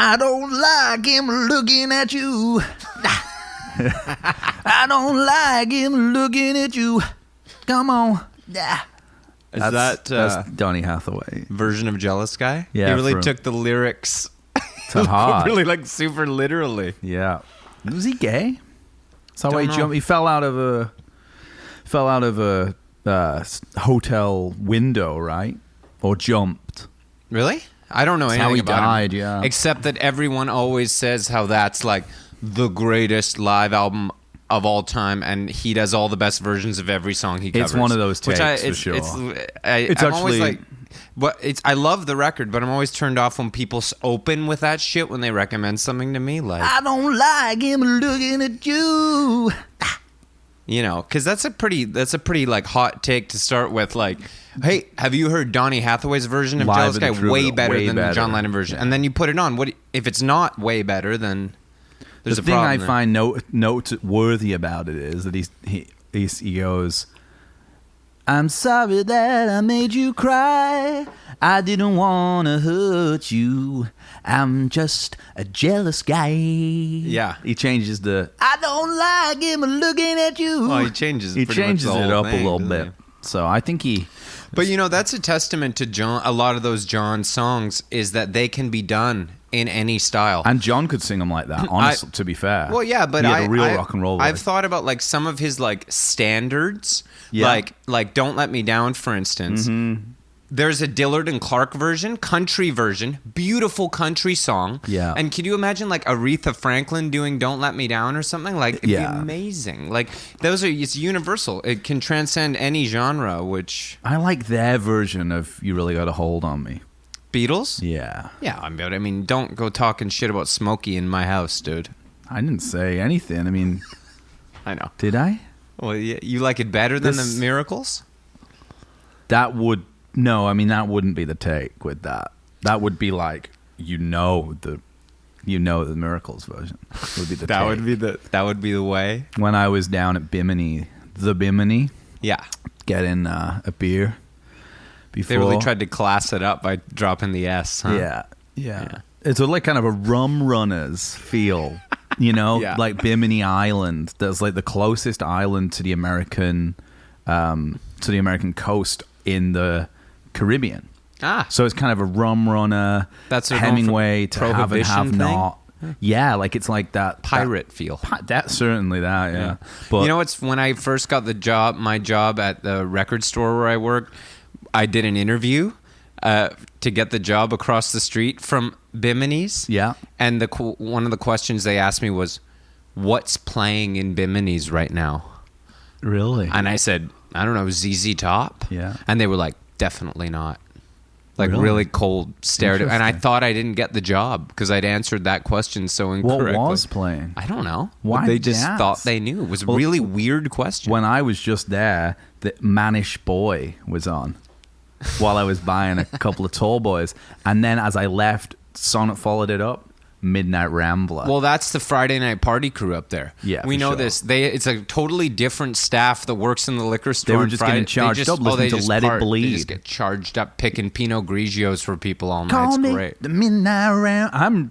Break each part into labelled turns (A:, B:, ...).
A: I don't like him looking at you. I don't like him looking at you. Come on.
B: That's
A: Donny Hathaway
B: version of Jealous Guy?
A: Yeah,
B: He really took the lyrics
A: to heart.
B: really like super literally.
A: Yeah. Was he gay? That's how he
B: know.
A: jumped. He fell out of a hotel window, right? Or jumped.
B: Really? I don't know anything
A: how he
B: about
A: died,
B: him.
A: yeah.
B: Except that everyone always says how that's like the greatest live album of all time, and he does all the best versions of every song he covers.
A: It's one of those takes, for sure.
B: I'm
A: It's
B: always
A: actually...
B: like, I love the record, but I'm always turned off when people open with that shit when they recommend something to me. Like,
A: I don't like him looking at you.
B: you know, because that's a pretty like hot take to start with. Like, hey, have you heard Donny Hathaway's version of
A: Live
B: Jealous
A: in
B: Guy?
A: the Troubadour,
B: Way better
A: way
B: than the
A: better.
B: John Lennon version.
A: Yeah.
B: And then you put it on. If it's not way better, then there's
A: The
B: a
A: thing
B: problem
A: I
B: there.
A: find noteworthy about it is that he goes, I'm sorry that I made you cry. I didn't want to hurt you. I'm just a jealous guy.
B: Yeah.
A: He changes I don't like him looking at you.
B: Well, he changes
A: He
B: pretty much
A: changes
B: the
A: it
B: whole
A: up
B: thing,
A: a little
B: doesn't
A: bit. So I think he...
B: But, you know, that's a testament to John. A lot of those John songs is that they can be done in any style.
A: And John could sing them like that, honestly, to be fair.
B: Well, yeah, but
A: he had a real rock and roll voice.
B: I've thought about like some of his like standards,
A: Yeah.
B: like "Don't Let Me Down," for instance.
A: Mm-hmm.
B: There's a Dillard and Clark version, country version, beautiful country song.
A: Yeah.
B: And can you imagine like Aretha Franklin doing "Don't Let Me Down" or something? Like, it'd be
A: Yeah.
B: amazing. Like it's universal. It can transcend any genre. Which
A: I like their version of "You Really Got a Hold on Me."
B: Beatles?
A: Yeah.
B: Yeah, I mean, don't go talking shit about Smokey in my house, dude.
A: I didn't say anything. I mean,
B: I know.
A: did I?
B: Well, you like it better than the Miracles?
A: That wouldn't be the take with that. That would be like, the Miracles version would be the
B: That
A: take.
B: would be the way.
A: When I was down at Bimini, the Bimini,
B: Yeah.
A: getting a beer before.
B: They really tried to class it up by dropping the S, huh?
A: Yeah. It's like kind of a rum runners feel, you know,
B: Yeah.
A: like Bimini Island. That's like the closest island to the American coast in the Caribbean.
B: Ah.
A: So it's kind of a rum runner,
B: That's sort of going
A: Hemingway
B: for
A: to have and
B: prohibition
A: have
B: thing?
A: not. Yeah, like it's like that
B: Pirate feel.
A: That's certainly that. Yeah, but
B: you know, it's when I first got my job at the record store where I worked, I did an interview to get the job across the street from Bimini's.
A: Yeah.
B: And one of the questions they asked me was, what's playing in Bimini's right now?
A: Really?
B: And I said, I don't know, ZZ Top?
A: Yeah.
B: And they were like, definitely not. Like
A: Really?
B: cold stared at, and I
A: Interesting.
B: thought I didn't get the job because I'd answered that question so incorrectly.
A: What was playing?
B: I don't know.
A: Why
B: But they just
A: dance?
B: thought they knew. It was a really weird question.
A: When I was just there, the Manish Boy was on while I was buying a couple of tall boys, and then as I left, Sonnet followed it up. Midnight Rambler.
B: Well, that's the Friday night party crew up there.
A: Yeah,
B: we
A: for
B: know
A: sure.
B: this. It's a totally different staff that works in the liquor store.
A: They were
B: on
A: just
B: Friday.
A: getting charged
B: They just,
A: up listening to
B: just
A: Let It
B: part- They
A: Bleed.
B: just get charged up picking Pinot Grigios for people all night.
A: Call
B: It's
A: me
B: great.
A: the Midnight Rambler.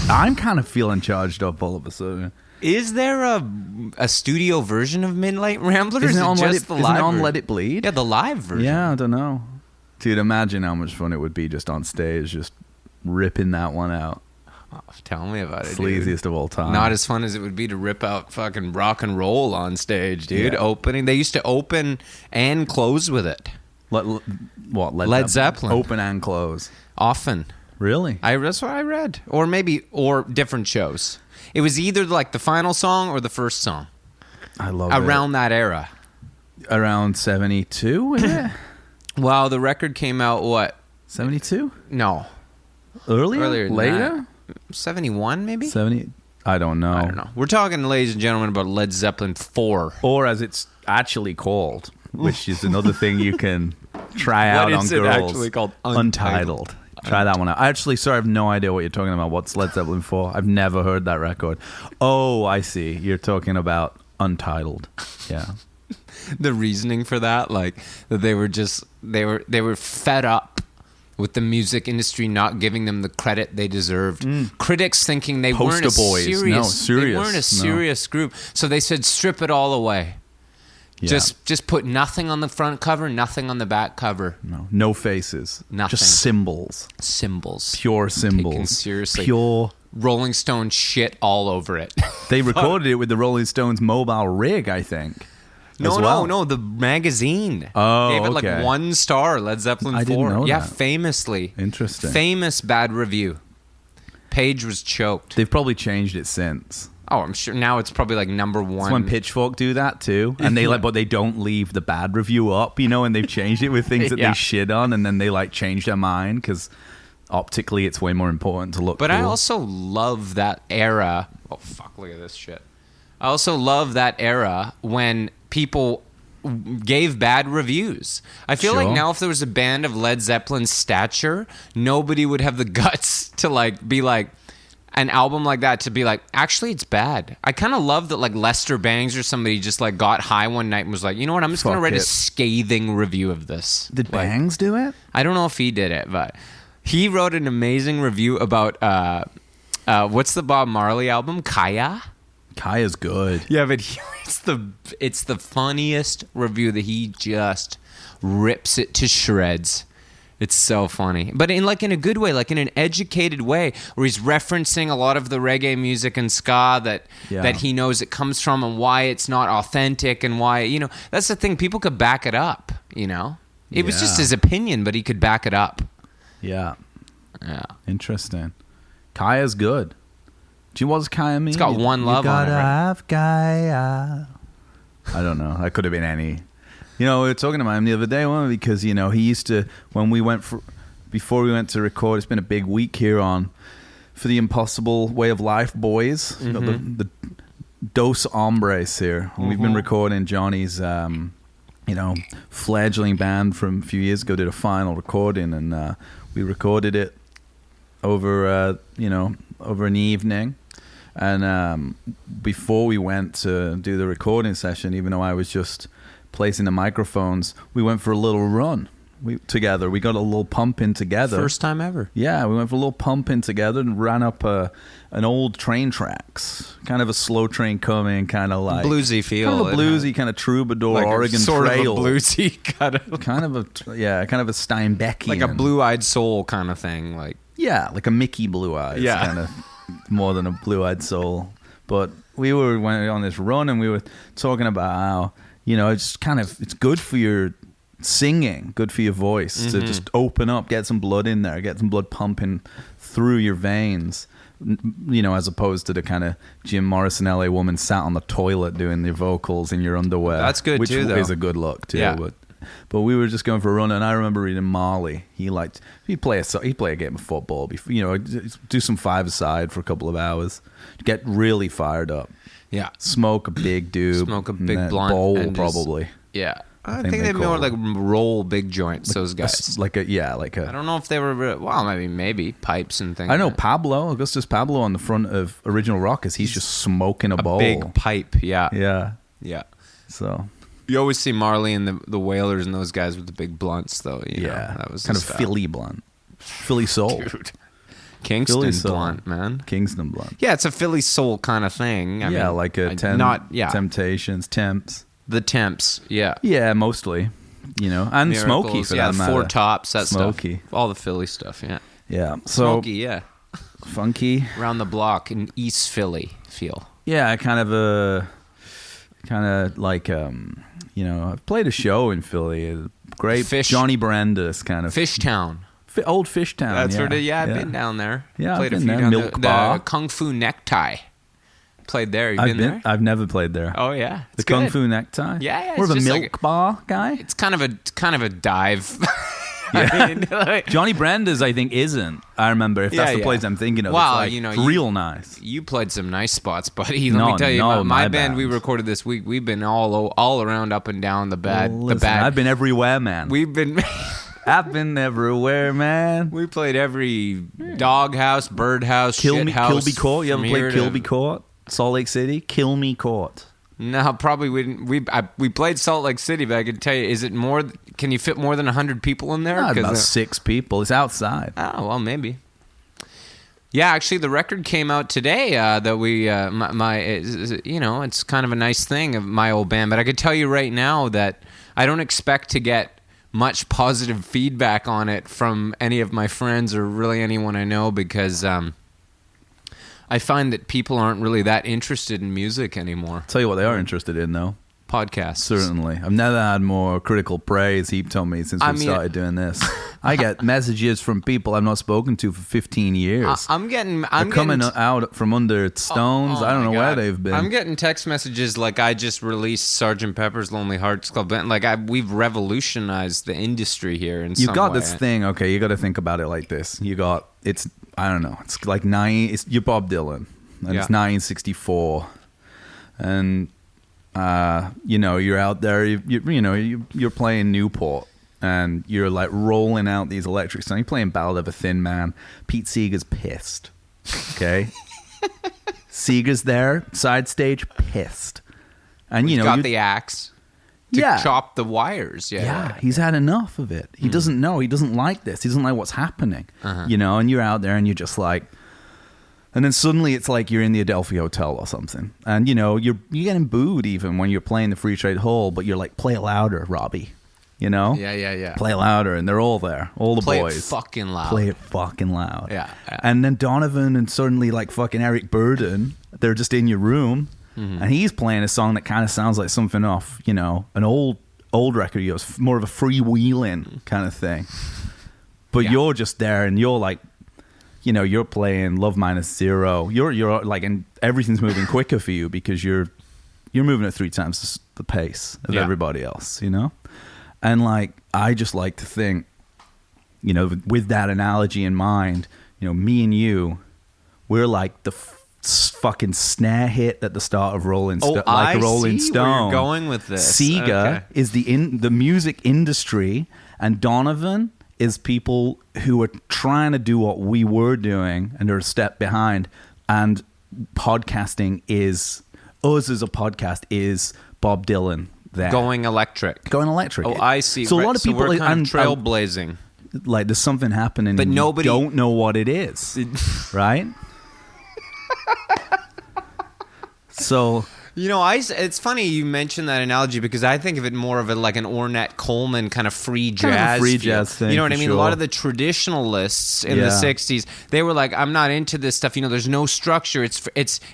A: I'm kind of feeling charged up all of a sudden.
B: Is there a studio version of Midnight Rambler? Or
A: Isn't it on Let
B: just
A: It?
B: the
A: Isn't
B: live
A: it on
B: version?
A: Let It Bleed?
B: Yeah, the live version.
A: Yeah, I don't know. Dude, imagine how much fun it would be just on stage, just ripping that one out.
B: Oh, tell me about it,
A: Sleaziest
B: dude.
A: of all time.
B: Not as fun as it would be to rip out fucking rock and roll on stage, dude.
A: Yeah.
B: Opening. They used to open and close with it. Led Zeppelin.
A: Open and close.
B: Often.
A: Really?
B: That's what I read. Or different shows. It was either like the final song or the first song.
A: I love
B: Around that era.
A: it. Around 72, was it?
B: Wow, the record came out what?
A: 72?
B: No.
A: Earlier?
B: than
A: Later?
B: that. 71 maybe?
A: 70? I don't know.
B: I don't know. We're talking, ladies and gentlemen, about Led Zeppelin IV.
A: Or as it's actually called, which is another thing you can try out on
B: is it
A: girls.
B: actually called?
A: Untitled. Try that one out. I actually, sorry, I have no idea what you're talking about. What's Led Zeppelin 4? I've never heard that record. Oh, I see. You're talking about Untitled. Yeah.
B: The reasoning for that, like that they were fed up with the music industry not giving them the credit they deserved. Critics thinking they weren't a
A: Boys.
B: serious,
A: No, serious.
B: they weren't a serious group. So they said, strip it all away.
A: Yeah.
B: Just put nothing on the front cover, nothing on the back cover.
A: No faces.
B: Nothing.
A: Just symbols.
B: Symbols.
A: Pure symbols.
B: Taken seriously.
A: Pure.
B: Rolling Stone shit all over it.
A: They recorded it with the Rolling Stones mobile rig, I think.
B: No, the magazine.
A: Oh,
B: gave it
A: okay.
B: like 1 star, Led Zeppelin IV.
A: I didn't know
B: yeah,
A: that.
B: famously.
A: Interesting.
B: Famous bad review. Page was choked.
A: They've probably changed it since.
B: Oh, I'm sure now it's probably like number 1.
A: It's when Pitchfork do that too, and they but they don't leave the bad review up, and they've changed it with things that
B: Yeah.
A: they shit on, and then they like change their mind because optically it's way more important to look.
B: But
A: cool.
B: I also love that era. Oh fuck! Look at this shit. I also love that era when people gave bad reviews. I feel like
A: Sure.
B: now if there was a band of Led Zeppelin's stature, nobody would have the guts to like be like an album like that to be like, actually it's bad. I kind of love that like Lester Bangs or somebody just like got high one night and was like, you know what, I'm just going to
A: Fuck
B: write a
A: it.
B: scathing review of this.
A: Did
B: Like,
A: Bangs do it?
B: I don't know if he did it, but he wrote an amazing review about what's the Bob Marley album, Kaya?
A: Kaya's good.
B: Yeah, but it's the funniest review that he just rips it to shreds. It's so funny, but in a good way, like in an educated way, where he's referencing a lot of the reggae music and ska that he knows it comes from and why it's not authentic and why that's the thing. People could back it up. It was just
A: Yeah.
B: his opinion, but he could back it up.
A: Yeah.
B: Yeah.
A: Interesting. Kaya's good. Do you know what Kaya mean?
B: It's got one love
A: you
B: on
A: gotta
B: it, right?
A: have Kaya. I don't know. That could have been any. We were talking about him the other day, weren't we? Because he used to before we went to record. It's been a big week here for the Impossible Way of Life boys. We've got the Dos Hombres here, and we've been recording Johnny's fledgling band from a few years ago. Did a final recording, and we recorded it over over an evening. And before we went to do the recording session, even though I was just placing the microphones, we went for a little run together. We got a little pump in together.
B: First time ever.
A: Yeah, we went for a little pump in together and ran up an old train tracks, kind of a slow train coming, kind of like
B: Bluesy feel.
A: kind of a bluesy, kind of troubadour
B: like
A: Oregon
B: sort
A: trail,
B: of a bluesy kind of
A: kind of a Steinbeckian,
B: like a blue-eyed soul kind of thing. Like
A: like a Mickey Blue Eyes,
B: Yeah.
A: kind of more than a blue-eyed soul. But we went on this run and we were talking about how it's good for your singing, good for your voice to just open up, get some blood in there, get some blood pumping through your veins, as opposed to the kind of Jim Morrison LA Woman sat on the toilet doing the vocals in your underwear.
B: That's good
A: which
B: too, though.
A: is a good look too.
B: Yeah.
A: But we were just going for a run, and I remember reading Marley. He'd play a game of football, before, do some five-a-side for a couple of hours, get really fired up.
B: yeah,
A: Smoke a big doob.
B: Smoke a
A: and
B: big
A: then
B: blunt
A: bowl
B: and just-
A: probably.
B: yeah. I
A: think
B: think
A: they
B: they more
A: call
B: like roll big joints. Those guys.
A: Like a
B: I don't know if they were. Well, maybe pipes and things.
A: I know Augustus Pablo on the front of Original Rockers. He's just smoking a bowl.
B: big pipe. Yeah,
A: Yeah.
B: yeah.
A: So
B: You always see Marley and the Wailers and those guys with the big blunts, though. That was
A: kind
B: the
A: of
B: style.
A: Philly blunt, Philly soul,
B: Dude. Kingston
A: Philly soul.
B: blunt, man.
A: Kingston blunt.
B: Yeah, it's a Philly soul kind of thing. I mean,
A: like a Temptations, Temps.
B: The Temps. Yeah.
A: Yeah, mostly. And Smokey
B: Miracles,
A: for
B: yeah,
A: that matter.
B: Four Tops, that
A: Smoky.
B: stuff. All the Philly stuff, yeah.
A: Yeah. So
B: Smoky, yeah.
A: funky.
B: Around the block in East Philly feel.
A: Yeah, kind of like I've played a show in Philly. Great Johnny Brandes kind of
B: Fishtown.
A: Old Fishtown.
B: That's
A: yeah.
B: where I've been down there.
A: Yeah,
B: played
A: I've
B: a
A: been
B: few
A: there.
B: down
A: Milk
B: the
A: Bar.
B: Kung Fu Necktie. Played there. You been there?
A: I've never played there.
B: Oh yeah.
A: The
B: It's
A: Kung
B: good.
A: Fu Necktie.
B: Yeah,
A: More of
B: it's
A: a
B: just
A: milk
B: like
A: bar guy.
B: It's kind of a dive.
A: Yeah.
B: I mean, like,
A: Johnny Brandes, I think, isn't. I remember if that's
B: Yeah,
A: the
B: yeah.
A: place I'm thinking of.
B: Wow,
A: it's
B: it's
A: real nice.
B: you played some nice spots, buddy. Let
A: No,
B: me tell you,
A: no,
B: my
A: my
B: band we
A: band.
B: recorded this week. We've been all around, up and down the bad.
A: Well,
B: the
A: listen,
B: bad.
A: I've been everywhere, man.
B: We've been.
A: I've been everywhere, man.
B: We played every doghouse, birdhouse,
A: Kilby
B: shithouse
A: Court. You ever
B: from
A: played
B: here to-
A: Kilby Court? Salt Lake City? Kill Me Court.
B: No, probably we didn't. We played Salt Lake City, but I can tell you, is it more? Can you fit more than 100 people in there?
A: About 6 people. It's outside.
B: Oh, well, maybe. Yeah, actually, the record came out today that we, it's kind of a nice thing of my old band. But I could tell you right now that I don't expect to get much positive feedback on it from any of my friends or really anyone I know, because I find that people aren't really that interested in music anymore.
A: Tell you what they are interested in, though.
B: Podcasts.
A: Certainly. I've never had more critical praise heaped on me since we started doing this. I get messages from people I've not spoken to for 15 years.
B: I'm getting
A: coming out from under stones. I don't know where they've been.
B: I'm getting text messages like I just released Sgt. Pepper's Lonely Hearts Club Band. Like we've revolutionized the industry here in some way.
A: You've got this thing, okay, you got to think about it like this. I don't know, it's like you're Bob Dylan, and it's 1964, and you're out there, you're playing Newport, and you're like rolling out these electric songs. You're playing Ballad of a Thin Man. Pete Seeger's pissed. Okay, Seeger's there, side stage, pissed, and
B: he's got the axe to chop the wires. Yeah,
A: he's had enough of it. He doesn't know. He doesn't like this. He doesn't like what's happening. And you're out there, and you're just like. And then suddenly it's like you're in the Adelphi Hotel or something. And, you're getting booed even when you're playing the Free Trade Hall, but you're like, play it louder, Robbie.
B: Yeah.
A: Play it louder. And they're all there. All the boys.
B: Play it fucking loud.
A: Play it fucking loud.
B: Yeah.
A: And then Donovan and suddenly like fucking Eric Burden, they're just in your room. And he's playing a song that kind of sounds like something off, an old record. It's more of a freewheeling kind of thing. But you're just there and you're like, you're playing Love Minus Zero. You're like, and everything's moving quicker for you because you're moving at 3 times the pace of everybody else, And like, I just like to think, with that analogy in mind, me and you, we're like the fucking snare hit at the start of Rolling Stone. Like a Rolling Stone.
B: Where you're going with this.
A: Seeger is the music industry, and Donovan is people who are trying to do what we were doing and are a step behind. And podcasting is, us as a podcast is Bob Dylan there.
B: Going electric.
A: Oh,
B: I see.
A: So a lot of people
B: we're kind of trailblazing.
A: Like there's something happening,
B: but
A: and
B: nobody
A: don't know what it is, right? So.
B: It's funny you mentioned that analogy because I think of it more of like an Ornette Coleman kind of free jazz
A: thing.
B: You know what I mean?
A: Sure.
B: A lot of the traditionalists in the 60s, they were like, I'm not into this stuff. There's no structure. It's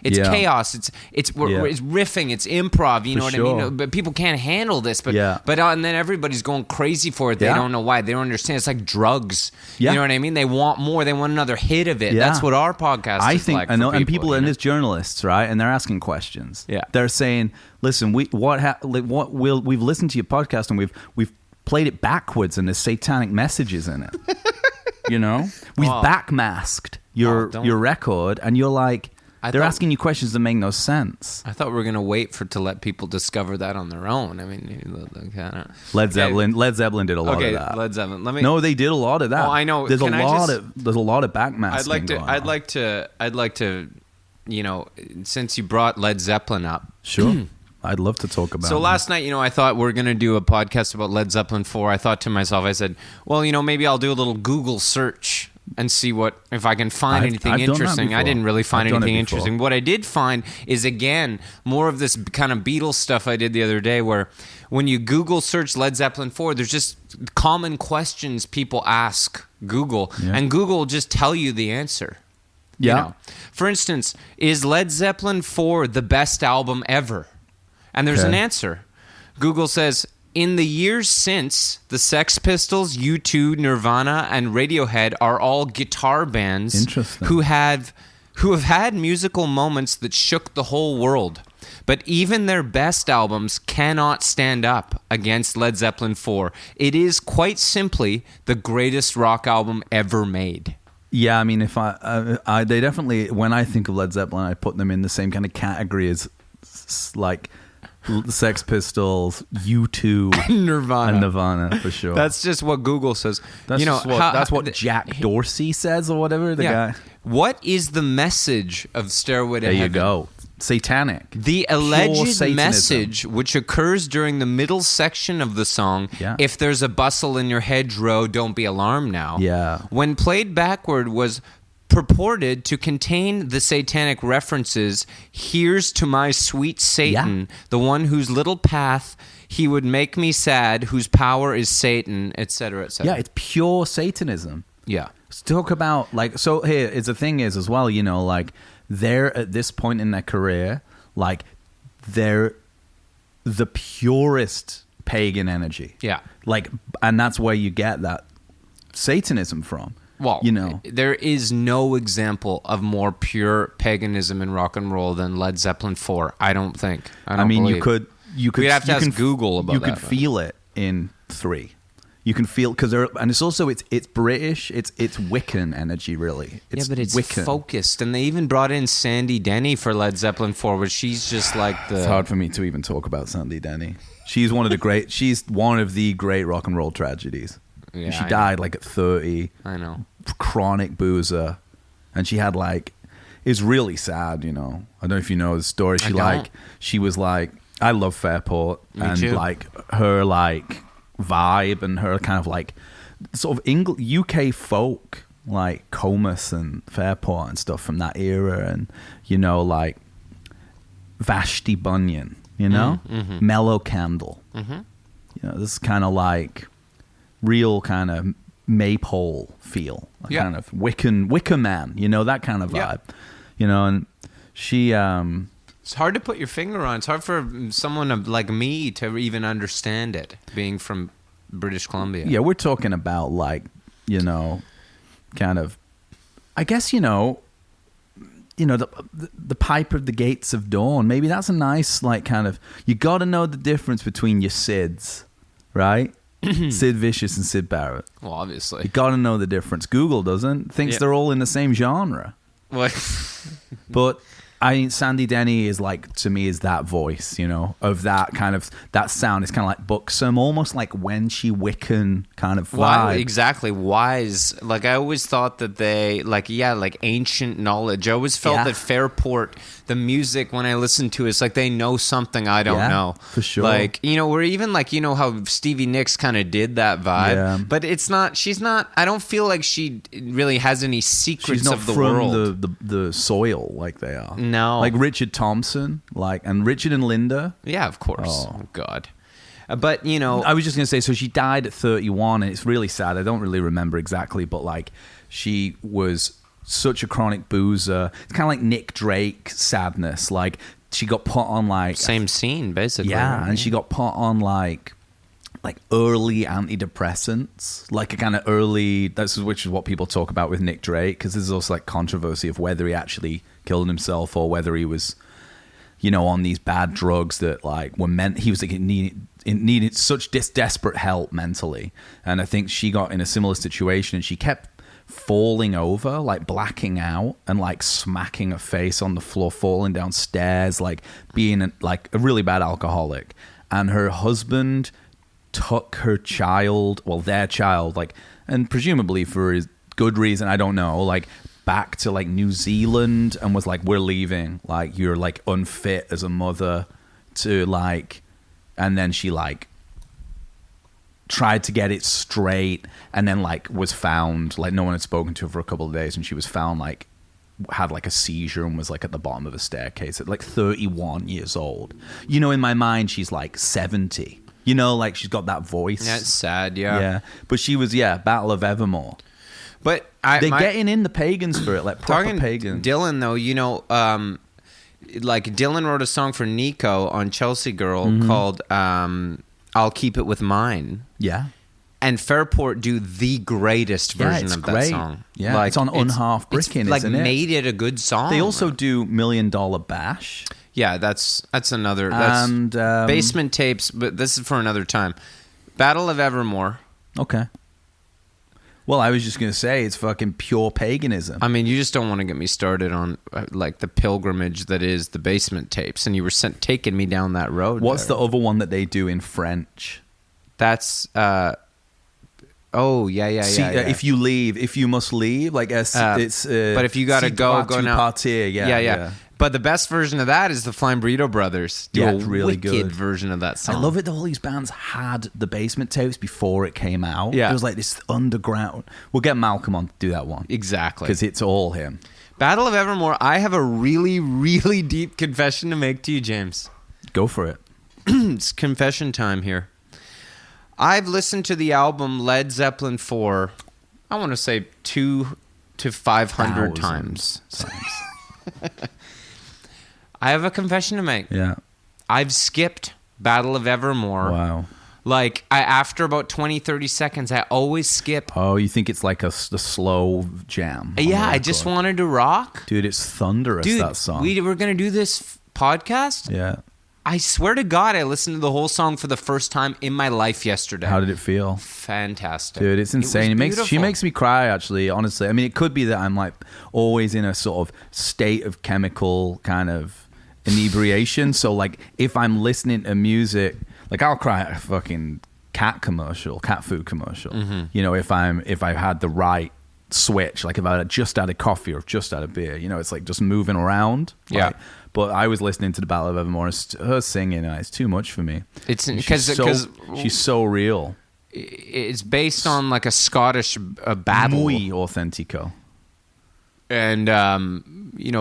B: chaos. It's riffing. It's improv. You know what I mean? But people can't handle this. But and then everybody's going crazy for it. They don't know why. They don't understand. It's like drugs. You know what I mean? They want more. They want another hit of it. That's what our podcast is like. I think,
A: and people, and it's journalists, right? And they're asking questions.
B: Yeah.
A: They're saying, "Listen, we've listened to your podcast and we've played it backwards and there's satanic messages in it. We've backmasked your record, and you're like, they're asking you questions that make no sense."
B: I thought we were gonna wait to let people discover that on their own. I mean,
A: Led Zeppelin did a lot of that.
B: Led Zeppelin.
A: No, they did a lot of that.
B: Oh, I know.
A: There's a lot of backmasking.
B: I'd like to. Since you brought Led Zeppelin up.
A: Sure. I'd love to talk about it.
B: So last night, I thought we're going to do a podcast about Led Zeppelin IV. I thought to myself, I said, well, maybe I'll do a little Google search and see if I can find anything interesting. I didn't really find anything interesting. What I did find is, again, more of this kind of Beatles stuff I did the other day where when you Google search Led Zeppelin IV, there's just common questions people ask Google, and Google will just tell you the answer.
A: Yeah.
B: For instance, is Led Zeppelin IV the best album ever? And there's an answer. Google says, in the years since, the Sex Pistols, U2, Nirvana, and Radiohead are all guitar bands who have had musical moments that shook the whole world. But even their best albums cannot stand up against Led Zeppelin IV. It is quite simply the greatest rock album ever made.
A: Yeah, I mean, if they definitely, when I think of Led Zeppelin, I put them in the same kind of category as like Sex Pistols, U2, Nirvana for sure.
B: That's just what Google says.
A: That's what Jack Dorsey says or whatever. The guy.
B: What is the message of Stairway to Heaven?
A: There you go. satanic.
B: The
A: Pure
B: alleged
A: Satanism.
B: message, which occurs during the middle section of the song, if there's a bustle in your hedgerow, don't be alarmed now.
A: Yeah.
B: When played backward, was purported to contain the satanic references, here's to my sweet Satan, the one whose little path he would make me sad, whose power is Satan, etc., etc.
A: Yeah, it's pure Satanism.
B: Yeah.
A: Let's talk about, like, so here is the thing is as well, you know, like, they're at this point in their career, like, they're the purest pagan energy.
B: Yeah.
A: Like, and that's where you get that Satanism from.
B: Well,
A: you know,
B: there is no example of more pure paganism in rock and roll than Led Zeppelin IV. I don't think. I mean,
A: you could.
B: We'd have to ask Google about that.
A: You could feel it in 3. You can feel because and it's also it's British. It's Wiccan energy, really. It's
B: but it's
A: Wiccan.
B: focused, and they even brought in Sandy Denny for Led Zeppelin IV, but she's just like the.
A: It's hard for me to even talk about Sandy Denny. She's one of the great. She's one of the great rock and roll tragedies. Yeah, she died like at 30.
B: I know.
A: Chronic boozer, and she had like, it's really sad, you know. I don't know if you know the story. She was like, I love Fairport, and
B: too.
A: like her like vibe and her kind of like sort of UK folk, like Comus and Fairport and stuff from that era, and you know, like Vashti Bunyan, you know, Mellow Candle, you know, this is kind of like real kind of maypole feel, kind of Wicker Man, you know, that kind of vibe, you know. And she
B: it's hard to put your finger on. It's hard for someone like me to even understand it, being from British Columbia.
A: We're talking about like, you know, kind of, I guess, you know, the pipe of the gates of dawn. Maybe that's a nice like kind of, you got to know the difference between your Sids, right? Sid Vicious and Sid Barrett.
B: Well, obviously.
A: You got to know the difference. Google doesn't. Thinks they're all in the same genre.
B: What?
A: But I mean, Sandy Denny is like, to me, is that voice, you know, of that kind of, that sound. It's kind of like buxom, almost like Wenchy Wiccan kind of vibe.
B: Why, exactly. Wise. Like, I always thought that they, like, like ancient knowledge. I always felt that Fairport, the music, when I listen to it, it's like they know something I don't know.
A: For sure.
B: Like, you know, or even like, you know how Stevie Nicks kind of did that vibe.
A: Yeah.
B: But it's not, she's not, I don't feel like she really has any secrets
A: She's not
B: of the
A: from
B: world.
A: the soil like they are.
B: No.
A: Like Richard Thompson, like, and Richard and Linda.
B: Yeah, of course. Oh God. But, you know,
A: I was just going to say, so she died at 31, and it's really sad. I don't really remember exactly, but like she was such a chronic boozer. It's kind of like Nick Drake sadness. Like she got put on like
B: same scene basically.
A: Yeah,
B: right?
A: and she got put on like early antidepressants, like a kind of early. Which is what people talk about with Nick Drake, because there's also like controversy of whether he actually killed himself or whether he was, you know, on these bad drugs that like were meant. He was like needed such desperate help mentally, and I think she got in a similar situation, and she kept falling over, like blacking out, and like smacking her face on the floor, falling downstairs, like being like a really bad alcoholic. And her husband took her child, well, their child, like, and presumably for his good reason, I don't know, like back to like New Zealand, and was like, we're leaving, like you're like unfit as a mother to like. And then she like tried to get it straight, and then like was found, like no one had spoken to her for a couple of days, and she was found like had like a seizure and was like at the bottom of a staircase at like 31 years old. You know, in my mind she's like 70. You know, like she's got that voice.
B: That's sad, yeah.
A: But she was, Battle of Evermore.
B: But
A: they're getting in the pagans for it, like proper pagans.
B: Dylan, though, you know, like Dylan wrote a song for Nico on Chelsea Girl called I'll Keep It With Mine.
A: Yeah.
B: And Fairport do the greatest version of that song.
A: Yeah,
B: like,
A: it's on Unhalf Brickin',
B: like
A: isn't it?
B: made it a good song.
A: They also do $1 Million Bash.
B: Yeah, that's another. That's
A: and
B: Basement Tapes, but this is for another time. Battle of Evermore.
A: Okay. Well, I was just going to say it's fucking pure paganism.
B: I mean, you just don't want to get me started on like the pilgrimage that is the Basement Tapes, and you were taking me down that road.
A: What's the other one that they do in French?
B: That's oh yeah.
A: See, if you must leave, like it's
B: but if you gotta go
A: tu
B: now.
A: partir, yeah.
B: But the best version of that is the Flying Burrito Brothers. Do
A: Yeah,
B: a
A: it's really
B: wicked
A: good.
B: version of that song.
A: I love it that all these bands had the basement tapes before it came out.
B: Yeah.
A: It was like this underground. We'll get Malcolm on to do that one.
B: Exactly.
A: Because it's all him.
B: Battle of Evermore, I have a really, really deep confession to make to you, James.
A: Go for it.
B: It's confession time here. I've listened to the album Led Zeppelin IV, I want to say 200 to 500 times. I have a confession to make.
A: Yeah.
B: I've skipped Battle of Evermore.
A: Wow.
B: Like, after about 20, 30 seconds, I always skip.
A: Oh, you think it's like the slow jam? on
B: Yeah,
A: the
B: I just
A: record.
B: wanted to rock.
A: Dude, it's thunderous,
B: Dude,
A: that song.
B: we were going to do this podcast.
A: Yeah.
B: I swear to God, I listened to the whole song for the first time in my life yesterday.
A: How did it feel?
B: Fantastic.
A: Dude, it's insane.
B: was
A: She
B: beautiful.
A: makes me cry, actually, honestly. I mean, it could be that I'm like always in a sort of state of chemical kind of inebriation. So like if I'm listening to music, like I'll cry at a fucking cat food commercial.
B: Mm-hmm.
A: You know, if I've had the right switch, like if I had just had a coffee or just had a beer, you know, it's like just moving around.
B: Yeah.
A: Like, but I was listening to the Battle of Evermore, her singing, it's too much for me.
B: It's
A: And
B: because
A: she's so real.
B: it's based on like a Scottish battle.
A: Muy authentico.
B: And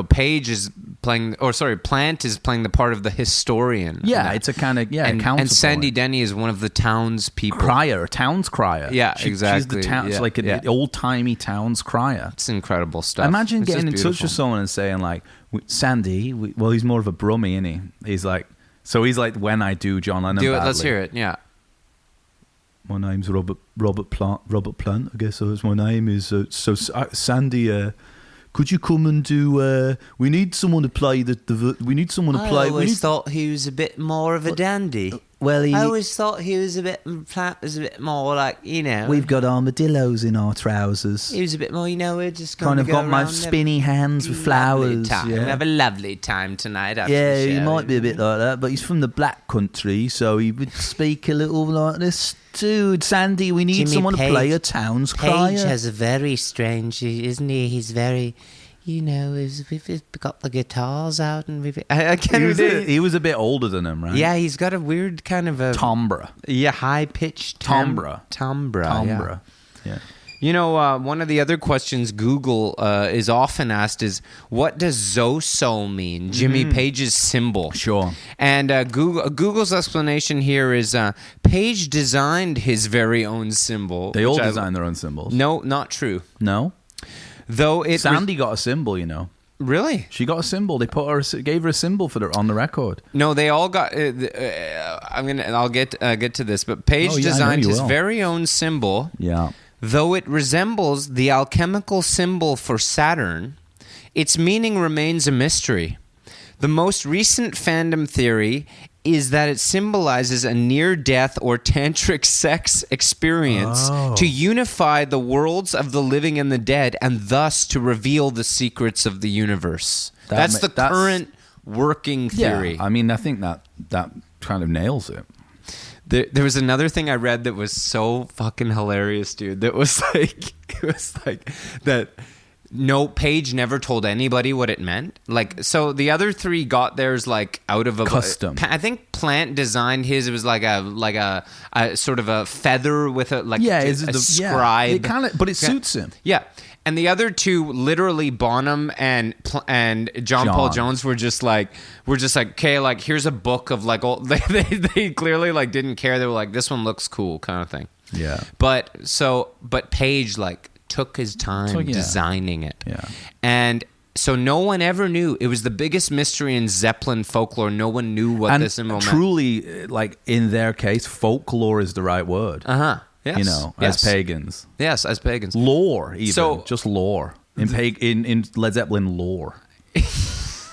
B: Page is playing, Plant is playing the part of the historian.
A: Yeah, it's a kind of
B: and Sandy Denny is one of the townspeople.
A: crier, towns crier.
B: Yeah,
A: She's
B: exactly.
A: the town,
B: Yeah,
A: it's like an
B: yeah.
A: old timey towns crier.
B: It's incredible stuff.
A: Imagine
B: It's
A: getting in
B: just
A: touch
B: beautiful.
A: with someone and saying like, Sandy. Well, he's more of a brummie, isn't he? He's like when I do John Lennon.
B: Do it.
A: badly.
B: Let's hear it. Yeah.
A: My name's Robert Plant. I guess that's my name. Is Sandy. Could you come and do? We need someone to play we need someone to play.
B: I always thought he was a bit more of a dandy.
A: Well,
B: I always thought he was Plant was a bit more like,
A: we've got armadillos in our trousers.
B: he was a bit more, we're just
A: Kind of got my spinny hands with flowers.
B: Time.
A: Yeah.
B: We have a lovely time tonight. After
A: Yeah,
B: the
A: he
B: show.
A: might be a bit like that, but he's from the black country, so he would speak a little like this. Dude, Sandy, we need
B: Jimmy
A: someone to
B: Page-
A: play a town's
B: Page
A: crier.
B: has a very strange, isn't he? He's very, we've got the guitars out and I can't even
A: He was a bit older than him, right?
B: Yeah, he's got a weird kind of a
A: Timbre.
B: high pitched
A: Timbre.
B: timbre.
A: Yeah.
B: One of the other questions Google is often asked is, what does Zo-Soul mean? Jimmy Page's symbol.
A: Sure.
B: And Google's explanation here is Page designed his very own symbol.
A: They all
B: which
A: design their own symbols.
B: No, not true.
A: No?
B: Though it
A: Sandy got a symbol,
B: really?
A: She got a symbol. They gave her a symbol on the record.
B: No, they all got. I'll get to this, but Page
A: Oh, yeah, I know
B: designed
A: you
B: his
A: will.
B: very own symbol.
A: Yeah.
B: Though it resembles the alchemical symbol for Saturn, its meaning remains a mystery. The most recent fandom theory is that it symbolizes a near-death or tantric sex experience to unify the worlds of the living and the dead, and thus to reveal the secrets of the universe. That's the current working theory.
A: Yeah, I mean, I think that kind of nails it.
B: There was another thing I read that was so fucking hilarious, dude. That was like, that. No, Page never told anybody what it meant. Like, so the other three got theirs like out of a
A: custom.
B: I think Plant designed his. It was like a sort of a feather with a scribe.
A: It kind of, but it suits him.
B: Yeah. And the other two, literally Bonham and John Paul Jones, were just like, okay, like here's a book of like all. They clearly like didn't care. They were like, this one looks cool, kind of thing.
A: Yeah.
B: But Page like took his time designing it.
A: Yeah.
B: And so no one ever knew. It was the biggest mystery in Zeppelin folklore. No one knew what this symbol meant.
A: Truly, like in their case, folklore is the right word.
B: Yes.
A: As pagans.
B: Yes, as pagans.
A: Lore, even.
B: So-
A: just lore. In Led Zeppelin, lore.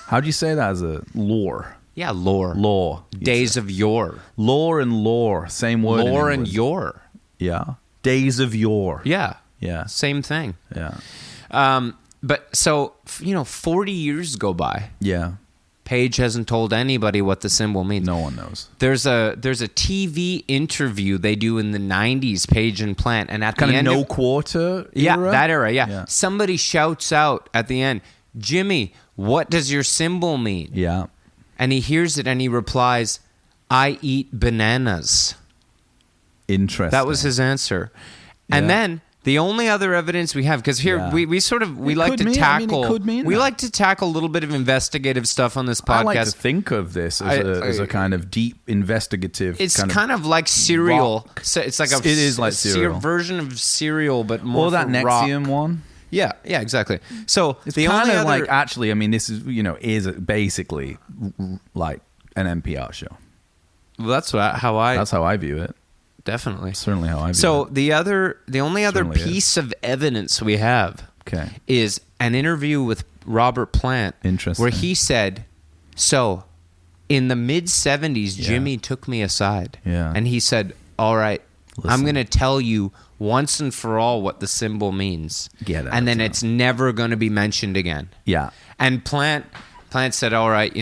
A: How do you say that as a lore?
B: Yeah, lore.
A: Lore.
B: Days of yore.
A: Lore and lore, same word. in
B: Lore and
A: English.
B: yore.
A: Yeah. Days of yore.
B: Yeah.
A: Yeah.
B: Same thing.
A: Yeah.
B: But so, 40 years go by.
A: Yeah.
B: Page hasn't told anybody what the symbol means.
A: No one knows.
B: There's a TV interview they do in the 90s, Page and Plant, and at
A: Kind
B: the
A: of
B: end
A: no quarter era?
B: Yeah, that era, yeah.
A: Yeah.
B: Somebody shouts out at the end, Jimmy, what does your symbol mean?
A: Yeah.
B: And he hears it and he replies, I eat bananas.
A: Interesting.
B: That was his answer. And
A: Yeah.
B: then the only other evidence we have, because here
A: Yeah.
B: we
A: It
B: like
A: could
B: to
A: mean- I mean, it
B: tackle
A: could mean
B: we
A: that.
B: like to tackle a little bit of investigative stuff on this podcast.
A: I like to think of this as a kind of deep investigative.
B: It's kind of like cereal.
A: rock.
B: So it's like
A: It is like cereal.
B: version of cereal, but more
A: or that
B: for rock.
A: Nexium one.
B: Yeah, exactly. So
A: It's
B: the
A: kind
B: only
A: of
B: other,
A: like actually. I mean, this is basically like an NPR show.
B: well, that's how I
A: That's how I view it.
B: definitely.
A: Certainly how I view
B: So
A: it.
B: the only other
A: Certainly is.
B: piece of evidence we have
A: Okay.
B: is an interview with Robert Plant.
A: Interesting.
B: Where he said, so in the mid 70s,
A: Yeah.
B: Jimmy took me aside.
A: Yeah.
B: And he said, all right, I'm
A: Listen.
B: going to tell you once and for all what the symbol means.
A: Get out
B: and then
A: of town.
B: it's never going to be mentioned again.
A: Yeah.
B: And Plant said, all right,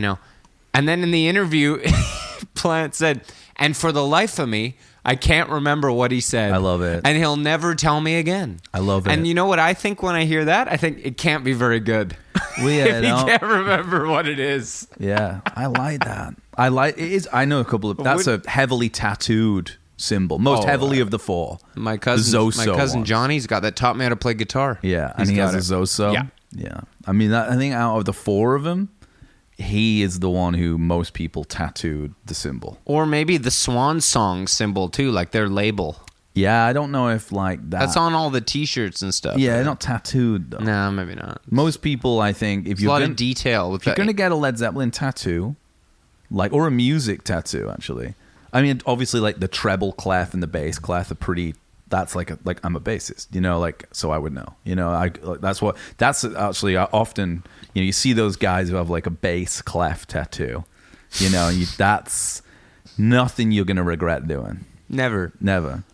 B: And then in the interview, Plant said, and for the life of me, I can't remember what he said.
A: I love it.
B: And he'll never tell me again.
A: I love it.
B: And you know what I think when I hear that? I think it can't be very good.
A: Well, yeah,
B: if he
A: no.
B: can't remember what it is.
A: Yeah, I like that. It is. I know a couple of. That's a heavily tattooed symbol, most
B: Oh,
A: heavily of the four.
B: My
A: The
B: cousin
A: Zoso one.
B: Johnny's got that, taught me how to play guitar.
A: Yeah,
B: He's
A: and he
B: got
A: has
B: it.
A: a Zoso.
B: Yeah.
A: Yeah. I mean, I think out of the four of them, he is the one who most people tattooed the symbol.
B: Or maybe the Swan Song symbol too, like their label.
A: Yeah, I don't know if like that.
B: That's on all the T-shirts and stuff.
A: Yeah,
B: right?
A: not tattooed though.
B: No, maybe not.
A: Most people, I think, if
B: There's a lot of detail with
A: if you're
B: that.
A: going to get a Led Zeppelin tattoo, or a music tattoo, actually. I mean, obviously, like the treble clef and the bass clef are pretty. That's like I'm a bassist, so I would know. That's actually often. You see those guys who have like a bass clef tattoo. That's nothing you're going to regret doing.
B: Never.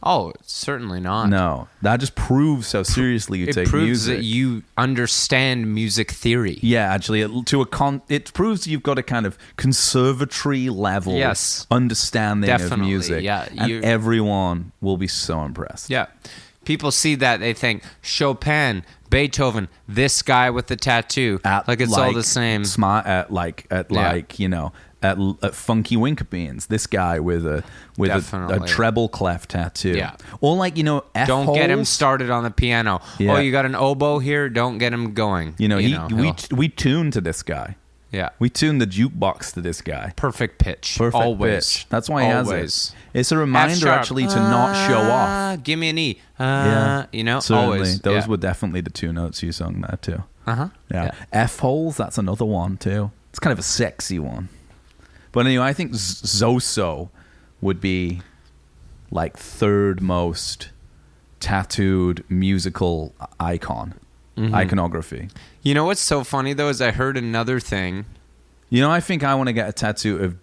B: Oh, certainly not.
A: No, that just proves how seriously you
B: It
A: take
B: proves
A: music.
B: that you understand music theory.
A: Yeah, actually, it proves you've got a kind of conservatory level
B: Yes.
A: understanding of
B: Definitely,
A: music.
B: yeah,
A: And everyone will be so impressed.
B: Yeah. People see that, they think Chopin, Beethoven, this guy with the tattoo. Like it's all the same.
A: Smart at Funky Winkerbeans, this guy with a
B: Definitely.
A: treble clef tattoo.
B: Yeah.
A: Or F
B: Don't get him
A: holes.
B: started on the piano.
A: Yeah.
B: Oh, you got an oboe here? Don't get him going.
A: We tuned to this guy.
B: Yeah.
A: We tuned the jukebox to this guy.
B: Perfect pitch.
A: Perfect
B: Always.
A: pitch. That's why he has
B: Always.
A: it. It's a reminder
B: F-sharp.
A: actually to not show off.
B: Give me an E.
A: Certainly.
B: Always.
A: Those
B: yeah.
A: were definitely the two notes you sung there too.
B: Uh-huh.
A: Yeah. F holes, that's another one too. It's kind of a sexy one. But anyway, I think Zoso would be like third most tattooed musical icon. Iconography.
B: You know what's so funny though is I heard another thing.
A: I think I want to get a tattoo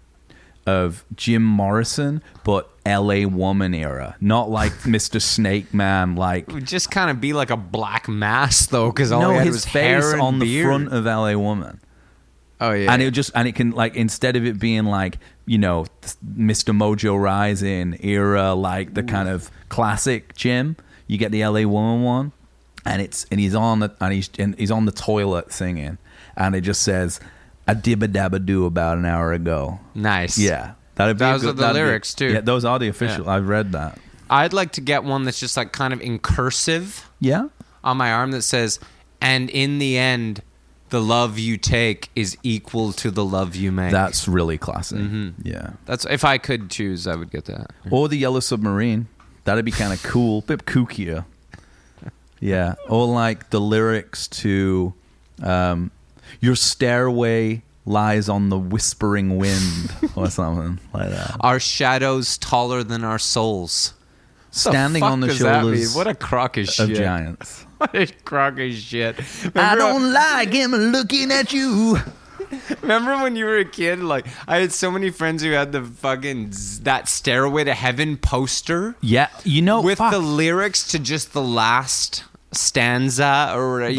A: of Jim Morrison, but LA Woman era, not like Mr. Snake Man. Like
B: It would just kind of be like a black mass though, because all he had
A: his
B: was
A: face
B: hair and
A: on the
B: beard.
A: front of LA Woman.
B: Oh yeah.
A: And it can like, instead of it being like, Mr. Mojo Rising era, like the kind of classic Jim, you get the LA Woman one, and he's on the toilet singing, and it just says, "I dibba dabba do about an hour ago."
B: Nice.
A: Yeah, that'd be
B: Those are the lyrics, too.
A: Yeah, those are the official.
B: Yeah.
A: I've read that.
B: I'd like to get one that's just like kind of in cursive
A: Yeah,
B: on my arm that says, "And in the end, the love you take is equal to the love you make."
A: that's really classic. Yeah,
B: That's if I could choose, I would get that.
A: or the Yellow Submarine. That'd be kind of cool, bit kookier. Yeah, or like the lyrics to "Your stairway lies on the whispering wind," or something like that.
B: Our shadows taller than our souls.
A: Standing
B: fuck
A: on the
B: does that mean?
A: shoulders
B: What a crock of
A: of
B: shit.
A: giants.
B: What a crock of shit.
A: I don't like him looking at you.
B: Remember when you were a kid? Like, I had so many friends who had the fucking that Stairway to Heaven poster
A: Yeah,
B: with
A: fuck.
B: the lyrics to just the last stanza, or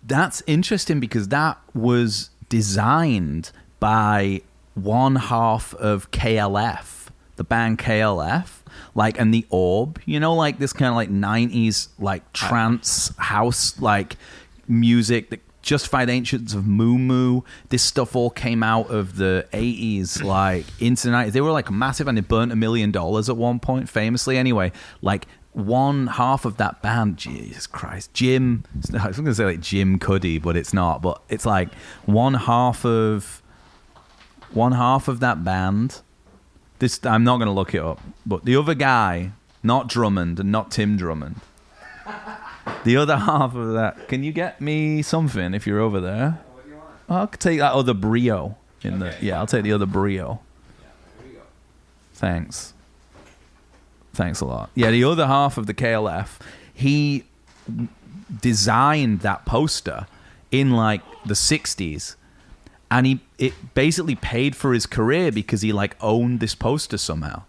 A: that's interesting because that was designed by one half of KLF, the band KLF, and the Orb, like this kind of like 90s like trance house like music that Justified Ancients of Moo Moo. This stuff all came out of the 80s, like into the 90s. They were like massive, and they burnt $1 million at one point, famously. Anyway, like one half of that band, Jesus Christ, Jim. I was going to say like Jim Cuddy, but it's not. But it's like one half of that band. This I'm not going to look it up, but the other guy, not Drummond and not Tim Drummond. The other half of that. Can you get me something if you're over there?
B: What do you want?
A: I'll take that other Brio. I'll take the other Brio.
B: Yeah, there we go.
A: Thanks a lot. Yeah, the other half of the KLF, he designed that poster in like the 60s, and it basically paid for his career because he like owned this poster somehow.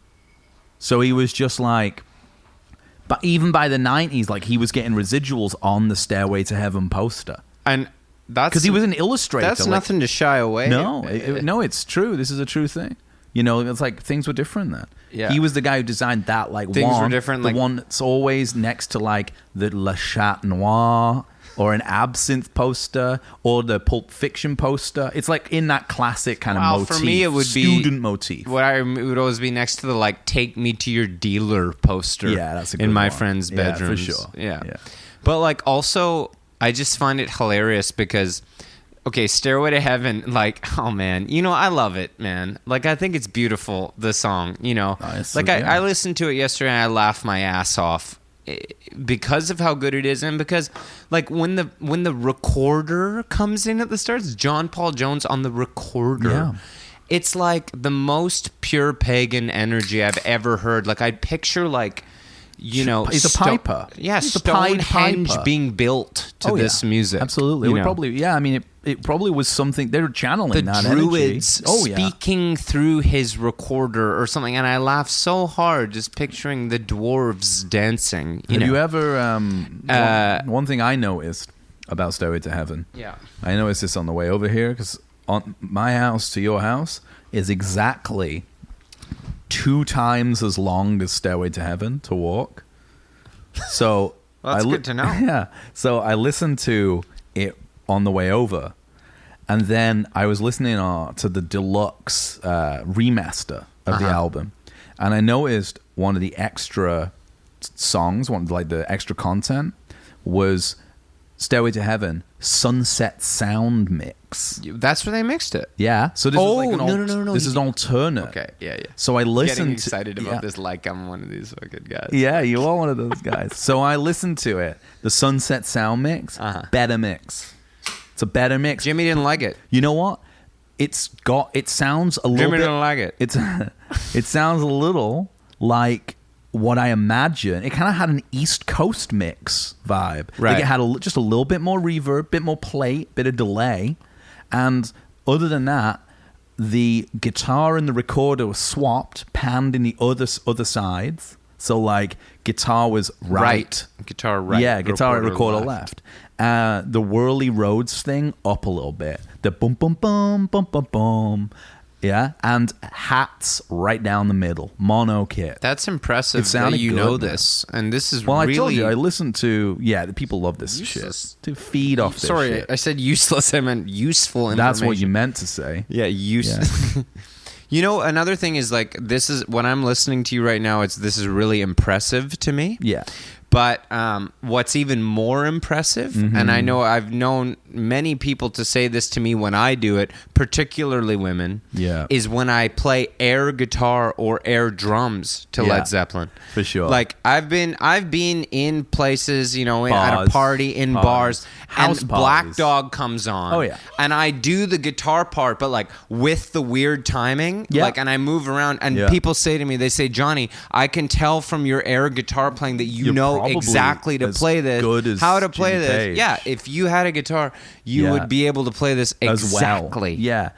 A: So he was just like, but even by the 90s, like he was getting residuals on the Stairway to Heaven poster.
B: And that's
A: because he was an illustrator.
B: That's nothing to shy away.
A: No, no, it's true. This is a true thing. You know, it's like things were different then.
B: Yeah.
A: He was the guy who designed that, like,
B: Things were different,
A: the
B: like-
A: one that's always next to, like, the Le Chat Noir or an Absinthe poster or the Pulp Fiction poster. It's, like, in that classic kind of motif.
B: For me, it would
A: student
B: be
A: motif.
B: it would always be next to the like "Take Me to Your Dealer" poster.
A: Yeah, that's a good
B: in my
A: one.
B: friend's
A: Yeah,
B: bedroom
A: for sure.
B: Yeah.
A: Yeah.
B: But like also, I just find it hilarious because. Okay, Stairway to Heaven, like, oh man, you know, I love it, man. Like, I think it's beautiful, the song, you know.
A: Nice.
B: Like,
A: Yeah.
B: I listened to it yesterday and I laughed my ass off because of how good it is, and because, like, when the recorder comes in at the start, it's John Paul Jones on the recorder.
A: Yeah.
B: It's like the most pure pagan energy I've ever heard. Like, I picture, like, you know,
A: He's a piper.
B: Yeah,
A: He's a Pied
B: Stonehenge
A: Piper.
B: being built to this music.
A: Absolutely. It
B: you
A: would
B: know.
A: probably, yeah, I mean, it probably was something, they were channeling
B: The
A: that
B: druids
A: energy. Oh, yeah.
B: speaking through his recorder or something, and I laughed so hard just picturing the dwarves dancing.
A: Have
B: know.
A: you ever, one thing I noticed about Stairway to Heaven,
B: Yeah.
A: I noticed this on the way over here, because on my house to your house is exactly 2 times as long as Stairway to Heaven to walk. So
B: Well, that's good to know.
A: Yeah. So I listened to it on the way over, and then I was listening to the deluxe remaster of the album, and I noticed one of the extra songs, like the extra content, was Stairway to Heaven Sunset Sound Mix.
B: That's where they mixed it.
A: Yeah. So this is like
B: no.
A: This is an alternate.
B: Okay, yeah.
A: So I listened.
B: Getting excited about
A: yeah.
B: this like I'm one of these fucking guys.
A: Yeah, you are one of those guys. So I listened to it. The Sunset Sound Mix, better mix. It's a better mix.
B: Jimmy didn't like it.
A: You know what? It sounds a little
B: Jimmy
A: bit.
B: didn't like it.
A: It sounds a little like what I imagine. It kind of had an East Coast mix vibe.
B: Right.
A: Like it had just a little bit more reverb, bit more plate, bit of delay, and other than that, the guitar and the recorder were swapped, panned in the other sides. So like guitar was right.
B: Guitar right.
A: Yeah, guitar recorder left. The Whirly Rhodes thing up a little bit. The bum bum bum bum bum bum. Yeah, and hats right down the middle. Mono kit.
B: That's impressive
A: It sounded
B: that you
A: good,
B: know
A: man.
B: this. And this is
A: Well,
B: really...
A: I told you, I listened to... Yeah, the people love this
B: Useless.
A: shit. To feed off this
B: Sorry,
A: shit.
B: I said useless. I meant useful information.
A: That's what you meant to say.
B: Yeah, useless. You know, another thing is like, this is... When I'm listening to you right now, this is really impressive to me.
A: Yeah.
B: But what's even more impressive, and I know I've known many people to say this to me when I do it, particularly women, is when I play air guitar or air drums to Led Zeppelin.
A: For sure.
B: Like I've been in places, you know, at a
A: Bars.
B: party, in bars,
A: House
B: and
A: parties.
B: Black Dog comes on.
A: Oh, yeah.
B: And I do the guitar part, but like with the weird timing,
A: Yeah.
B: like, and I move around, and
A: Yeah.
B: people say to me, they say, Johnny, I can tell from your air guitar playing that you
A: You're
B: know
A: probably
B: exactly to
A: as
B: play this,
A: good as
B: how to play
A: Jimmy
B: this.
A: Page.
B: Yeah, if you had a guitar, you
A: Yeah.
B: would be able to play this
A: As
B: exactly
A: well. Yeah.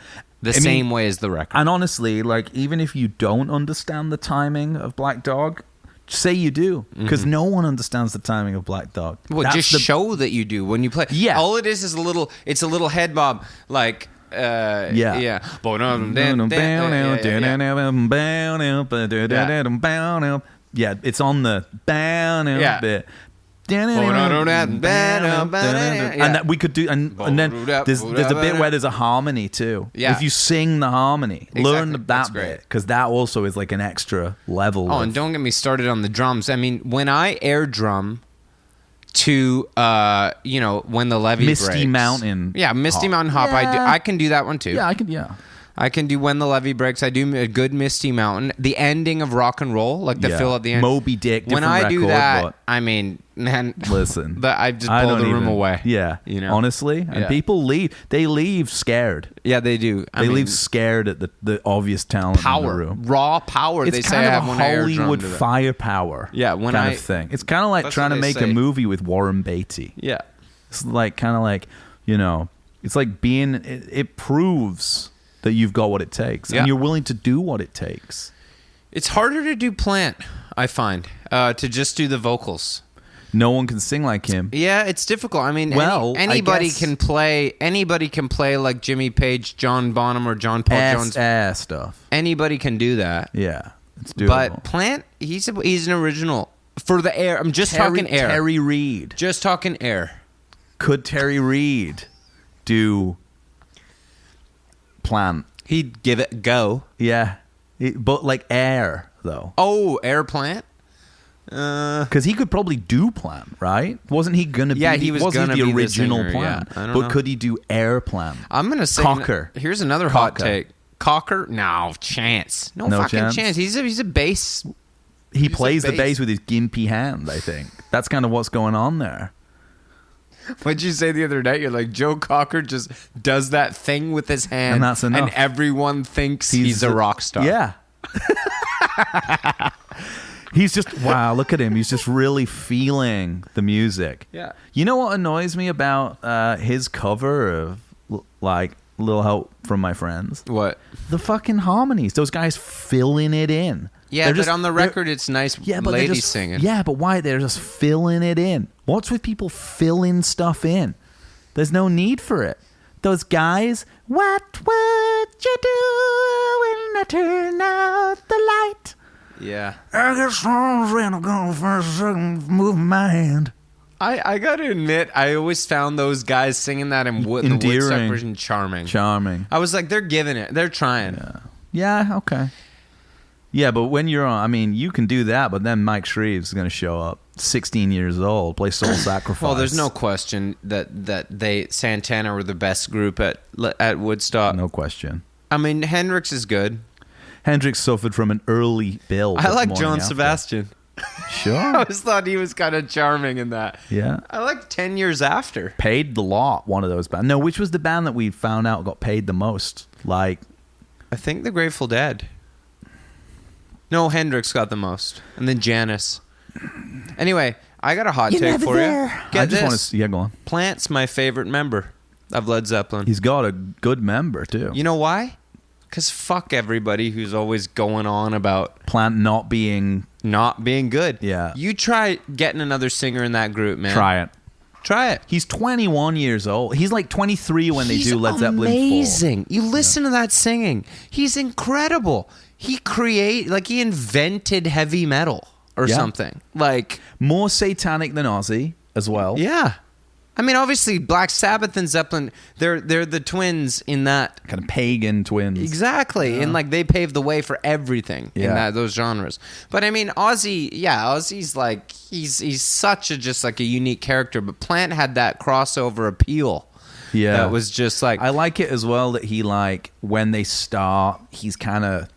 B: the
A: I mean,
B: same way as the record.
A: And honestly, like, even if you don't understand the timing of Black Dog, say you do. Because no one understands the timing of Black Dog.
B: Well,
A: That's
B: just
A: the-
B: show that you do when you play.
A: Yeah.
B: All it is a little head bob, like,
A: Yeah.
B: yeah.
A: Yeah, it's on the
B: Yeah.
A: bit. and that we could do, and then there's a bit where there's a harmony too.
B: Yeah.
A: If you sing the harmony, learn
B: Exactly.
A: that
B: That's
A: bit,
B: great.
A: because that also is like an extra level.
B: Oh, and don't get me started on the drums. I mean, when I air drum to when the levee
A: Misty
B: breaks.
A: Mountain
B: Misty
A: Hop.
B: Mountain Hop.
A: Yeah.
B: I can do that one too.
A: Yeah, I can. Yeah.
B: I can do When the Levee Breaks. I do a good Misty Mountain. The ending of Rock and Roll, like the fill at the end.
A: Moby Dick.
B: When
A: different
B: I do
A: record,
B: that,
A: but
B: I mean, man,
A: listen,
B: I just blow the room away.
A: Yeah,
B: you know,
A: honestly, and
B: Yeah.
A: people leave. They leave scared.
B: Yeah, they do.
A: They leave scared at the obvious talent in the
B: power,
A: room.
B: raw power.
A: It's
B: They say
A: kind
B: I have
A: of a
B: when I air drum
A: Hollywood
B: to that.
A: firepower.
B: Yeah, when
A: kind
B: I-
A: of thing. It's kind of like
B: That's
A: trying
B: what
A: to
B: they
A: make
B: say.
A: a movie with Warren Beatty.
B: Yeah,
A: It's like kind of like it's like being. It proves that you've got what it takes,
B: Yeah.
A: and you're willing to do what it takes.
B: it's harder to do Plant. I find to just do the vocals.
A: No one can sing like him.
B: Yeah, it's difficult. I mean,
A: Well,
B: anybody
A: I guess-
B: can play. Anybody can play like Jimmy Page, John Bonham, or John Paul Jones.
A: Stuff.
B: Anybody can do that.
A: Yeah, it's doable.
B: But Plant, he's an original for the air. I'm just talking air.
A: Terry Reid.
B: Just talking air.
A: Could Terry Reid do Plant?
B: He'd give it a go.
A: Yeah, but like air though,
B: Oh, air Plant.
A: because he could probably do Plant, right? Wasn't he gonna?
B: Yeah,
A: be,
B: he was
A: wasn't
B: gonna
A: the
B: be the
A: original
B: singer,
A: Plant.
B: yeah. I don't
A: But
B: know.
A: could he do air Plant?
B: I'm gonna say
A: Cocker.
B: Here's another hot
A: Cocker.
B: take. Cocker? No chance. No fucking
A: chance?
B: chance. He's a bass.
A: He
B: a
A: plays the
B: bass.
A: bass with his gimpy hand. I think that's kind of what's going on there.
B: What'd you say the other night? You're like, Joe Cocker just does that thing with his hand,
A: And that's enough.
B: and everyone thinks he's a rock star.
A: Yeah. He's just, wow, look at him. He's just really feeling the music.
B: Yeah.
A: You know what annoys me about his cover of, like, Little Help from My Friends?
B: What?
A: The fucking harmonies. Those guys filling it in.
B: Yeah,
A: They're
B: but
A: just-
B: on the record, it's nice
A: yeah, but they're
B: ladies
A: just,
B: singing.
A: Yeah, but why? They're just filling it in. What's with people filling stuff in? There's no need for it. Those guys, what would you do when I turn out the light?
B: Yeah.
A: I get songs and I'm going for a second, move my hand.
B: I got to admit, I always found those guys singing that in the Woodstock
A: Endearing.
B: version charming.
A: Charming.
B: I was like, they're giving it. They're trying.
A: Yeah, okay. Yeah, but when you're on, I mean, you can do that, but then Mike Shreve's going to show up, 16 years old, play Soul Sacrifice.
B: Well, there's no question that Santana were the best group at Woodstock.
A: No question.
B: I mean, Hendrix is good.
A: Hendrix suffered from an early build.
B: I like
A: morning
B: John
A: after.
B: Sebastian. I
A: Sure.
B: always thought he was kind of charming in that.
A: Yeah.
B: I like 10 Years After.
A: Paid the lot, one of those bands. No, which was the band that we found out got paid the most? Like,
B: I think the Grateful Dead. No, Hendrix got the most. And then Janis. Anyway, I got a hot take for you.
A: I
B: Get
A: just want
B: this.
A: to, yeah, go on.
B: Plant's my favorite member of Led Zeppelin.
A: He's got a good member, too.
B: You know why? Because fuck everybody who's always going on about
A: Plant not being,
B: not being good.
A: Yeah.
B: You try getting another singer in that group, man.
A: try it.
B: Try it.
A: He's 21 years old. He's like 23 when they
B: He's
A: do Led Zeppelin IV.
B: amazing. You listen to that singing. He's incredible. He invented heavy metal or
A: Yeah.
B: something. Like,
A: More satanic than Ozzy as well.
B: yeah. I mean, obviously, Black Sabbath and Zeppelin, they're the twins in that.
A: Kind of pagan twins.
B: Exactly. And like they paved the way for everything in
A: Yeah.
B: those genres. But I mean, Ozzy's like he's such a just like a unique character, but Plant had that crossover appeal.
A: Yeah.
B: That was just like
A: I like it as well that he, like, when they start, he's kind of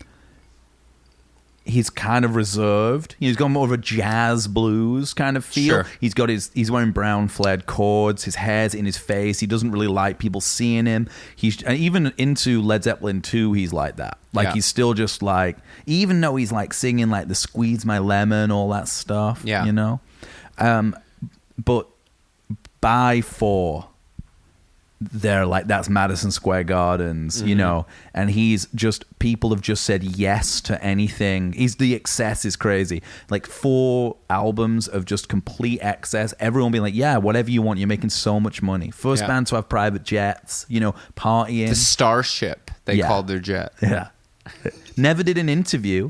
A: reserved. He's got more of a jazz blues kind of feel.
B: Sure.
A: He's wearing brown flared cords. His hair's in his face. He doesn't really like people seeing him. And even into Led Zeppelin 2, he's like that. Like,
B: Yeah.
A: he's still just like, even though he's like singing like the Squeeze My Lemon, all that stuff,
B: Yeah.
A: you know? But by 4, they're like, that's Madison Square Gardens, you know, and people have just said yes to anything. The excess is crazy. Like 4 albums of just complete excess. Everyone being like, yeah, whatever you want. You're making so much money. First
B: Yeah.
A: band to have private jets, you know, partying.
B: the Starship, they
A: Yeah.
B: called their jet.
A: Yeah. Never did an interview.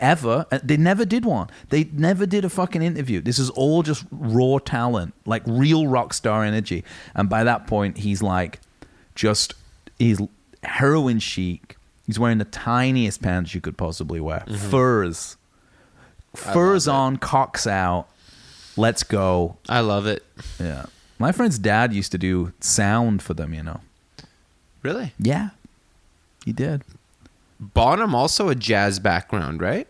A: ever. They never did one. They never did a fucking interview. This is all just raw talent, like real rock star energy. And by that point, he's like, he's heroin chic. He's wearing the tiniest pants you could possibly wear. Furs on, cocks out. Let's go.
B: I love it.
A: Yeah. My friend's dad used to do sound for them,
B: Really?
A: Yeah. He did.
B: Bonham also a jazz background, right?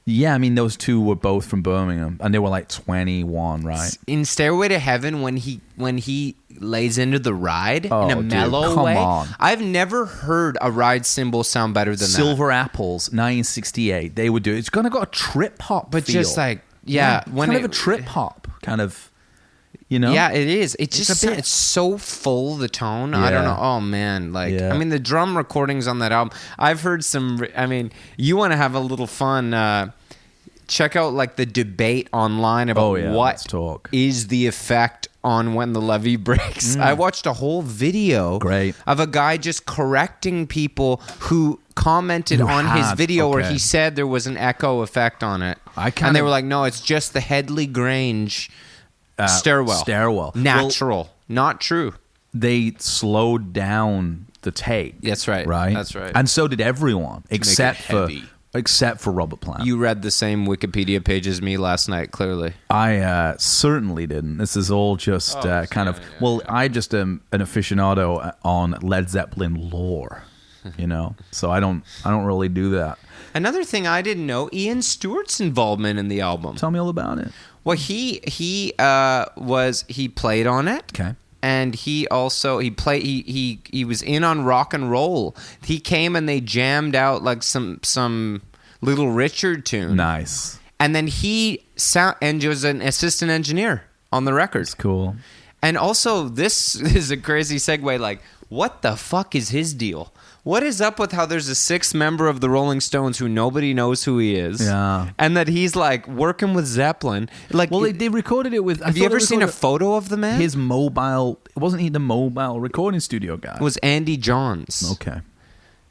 A: Yeah, I mean, those two were both from Birmingham, and they were like 21, right?
B: In Stairway to Heaven, when he lays into the ride in a
A: dude,
B: mellow
A: come
B: way,
A: on.
B: I've never heard a ride cymbal sound better than
A: Silver Apples, 1968. They would do it. It's kind of got a trip hop
B: but
A: feel.
B: just like, yeah,
A: It's
B: when
A: kind of a trip hop, kind of,
B: Yeah, it is. It just
A: a bit-
B: it's so full, the tone. I don't
A: Yeah.
B: know. Oh man, like
A: Yeah.
B: I mean, the drum recordings on that album. I've heard some. I mean, you want to have a little fun? Check out like the debate online about
A: let's
B: what
A: talk.
B: is the effect on when the levee breaks. I watched a whole video
A: Great.
B: of a guy just correcting people who commented on his video where
A: okay.
B: he said there was an echo effect on it. And they were like, no, it's just the Headley Grange stairwell. Natural. Not true.
A: They slowed down the tape.
B: That's right.
A: Right?
B: That's right.
A: And so did everyone, except
B: heavy.
A: for Robert Plant.
B: You read the same Wikipedia page as me last night, clearly.
A: I certainly didn't. This is all just I just am an aficionado on Led Zeppelin lore, So I don't really do that.
B: Another thing I didn't know, Ian Stewart's involvement in the album.
A: Tell me all about it.
B: Well, he played on it.
A: Okay.
B: And he also he was in on Rock and Roll. He came and they jammed out like some Little Richard tune.
A: Nice.
B: And then he was an assistant engineer on the record.
A: It's cool.
B: And also, this is a crazy segue. Like, what the fuck is his deal? What is up with how there's a sixth member of the Rolling Stones who nobody knows who he is?
A: Yeah.
B: And that he's like working with Zeppelin. Like,
A: Well, they recorded it with.
B: have you ever seen a photo of the man?
A: His mobile. Wasn't he the mobile recording studio guy?
B: It was Andy Johns.
A: Okay.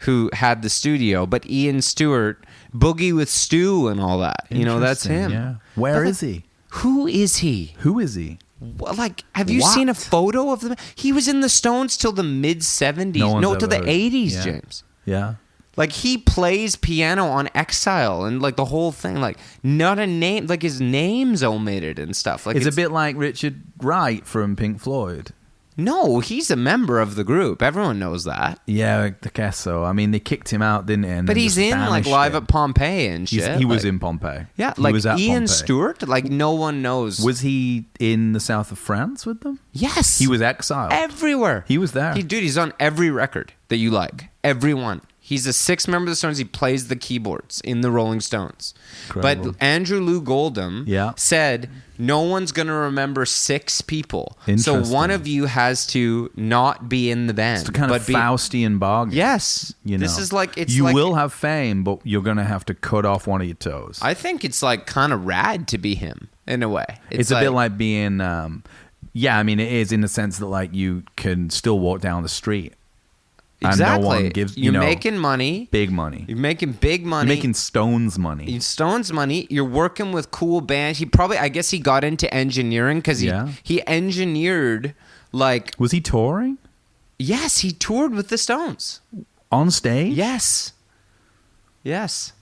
B: Who had the studio, but Ian Stewart, Boogie with Stu and all that. That's him.
A: Yeah. Where is he?
B: Who is he?
A: Who is he?
B: Well, like, have you
A: What?
B: seen a photo of them? He was in the Stones till the mid-'70s.
A: No,
B: till the
A: ever-
B: 80s,
A: yeah.
B: James.
A: Yeah.
B: Like, he plays piano on Exile and, like, the whole thing. Like, not a name. Like, his name's omitted and stuff. Like,
A: It's a bit like Richard Wright from Pink Floyd.
B: No, he's a member of the group. Everyone knows that.
A: Yeah, I guess so. I mean, they kicked him out, didn't they? And
B: But
A: then
B: he's
A: just
B: in, like,
A: banished
B: Live
A: him.
B: at Pompeii and shit.
A: He was
B: Like,
A: in Pompeii.
B: Yeah,
A: He
B: like,
A: was at
B: Ian
A: Pompeii.
B: Stewart. Like, no one knows.
A: Was he in the south of France with them?
B: Yes.
A: He was exiled.
B: everywhere.
A: He was there.
B: Dude, he's on every record that you like. Every one. He's a sixth member of the Stones. He plays the keyboards in the Rolling Stones.
A: Incredible.
B: But Andrew Lou Goldham
A: Yeah.
B: said, no one's going to remember six people. So
A: Interesting.
B: one of you has to not be in the band.
A: It's a kind of Faustian bargain.
B: Yes.
A: You
B: This
A: know.
B: is like... It's
A: you
B: like,
A: will have fame, but you're going to have to cut off one of your toes.
B: I think it's like kind of rad to be him in a way.
A: It's a bit like being... yeah, I mean, it is in the sense that like you can still walk down the street.
B: Exactly.
A: And no one gives,
B: You're making money.
A: big money.
B: You're making big money.
A: You're making Stones money.
B: Stones money. You're working with cool bands. I guess he got into engineering because he engineered like.
A: Was he touring?
B: Yes, he toured with the Stones.
A: On stage?
B: Yes. Yes.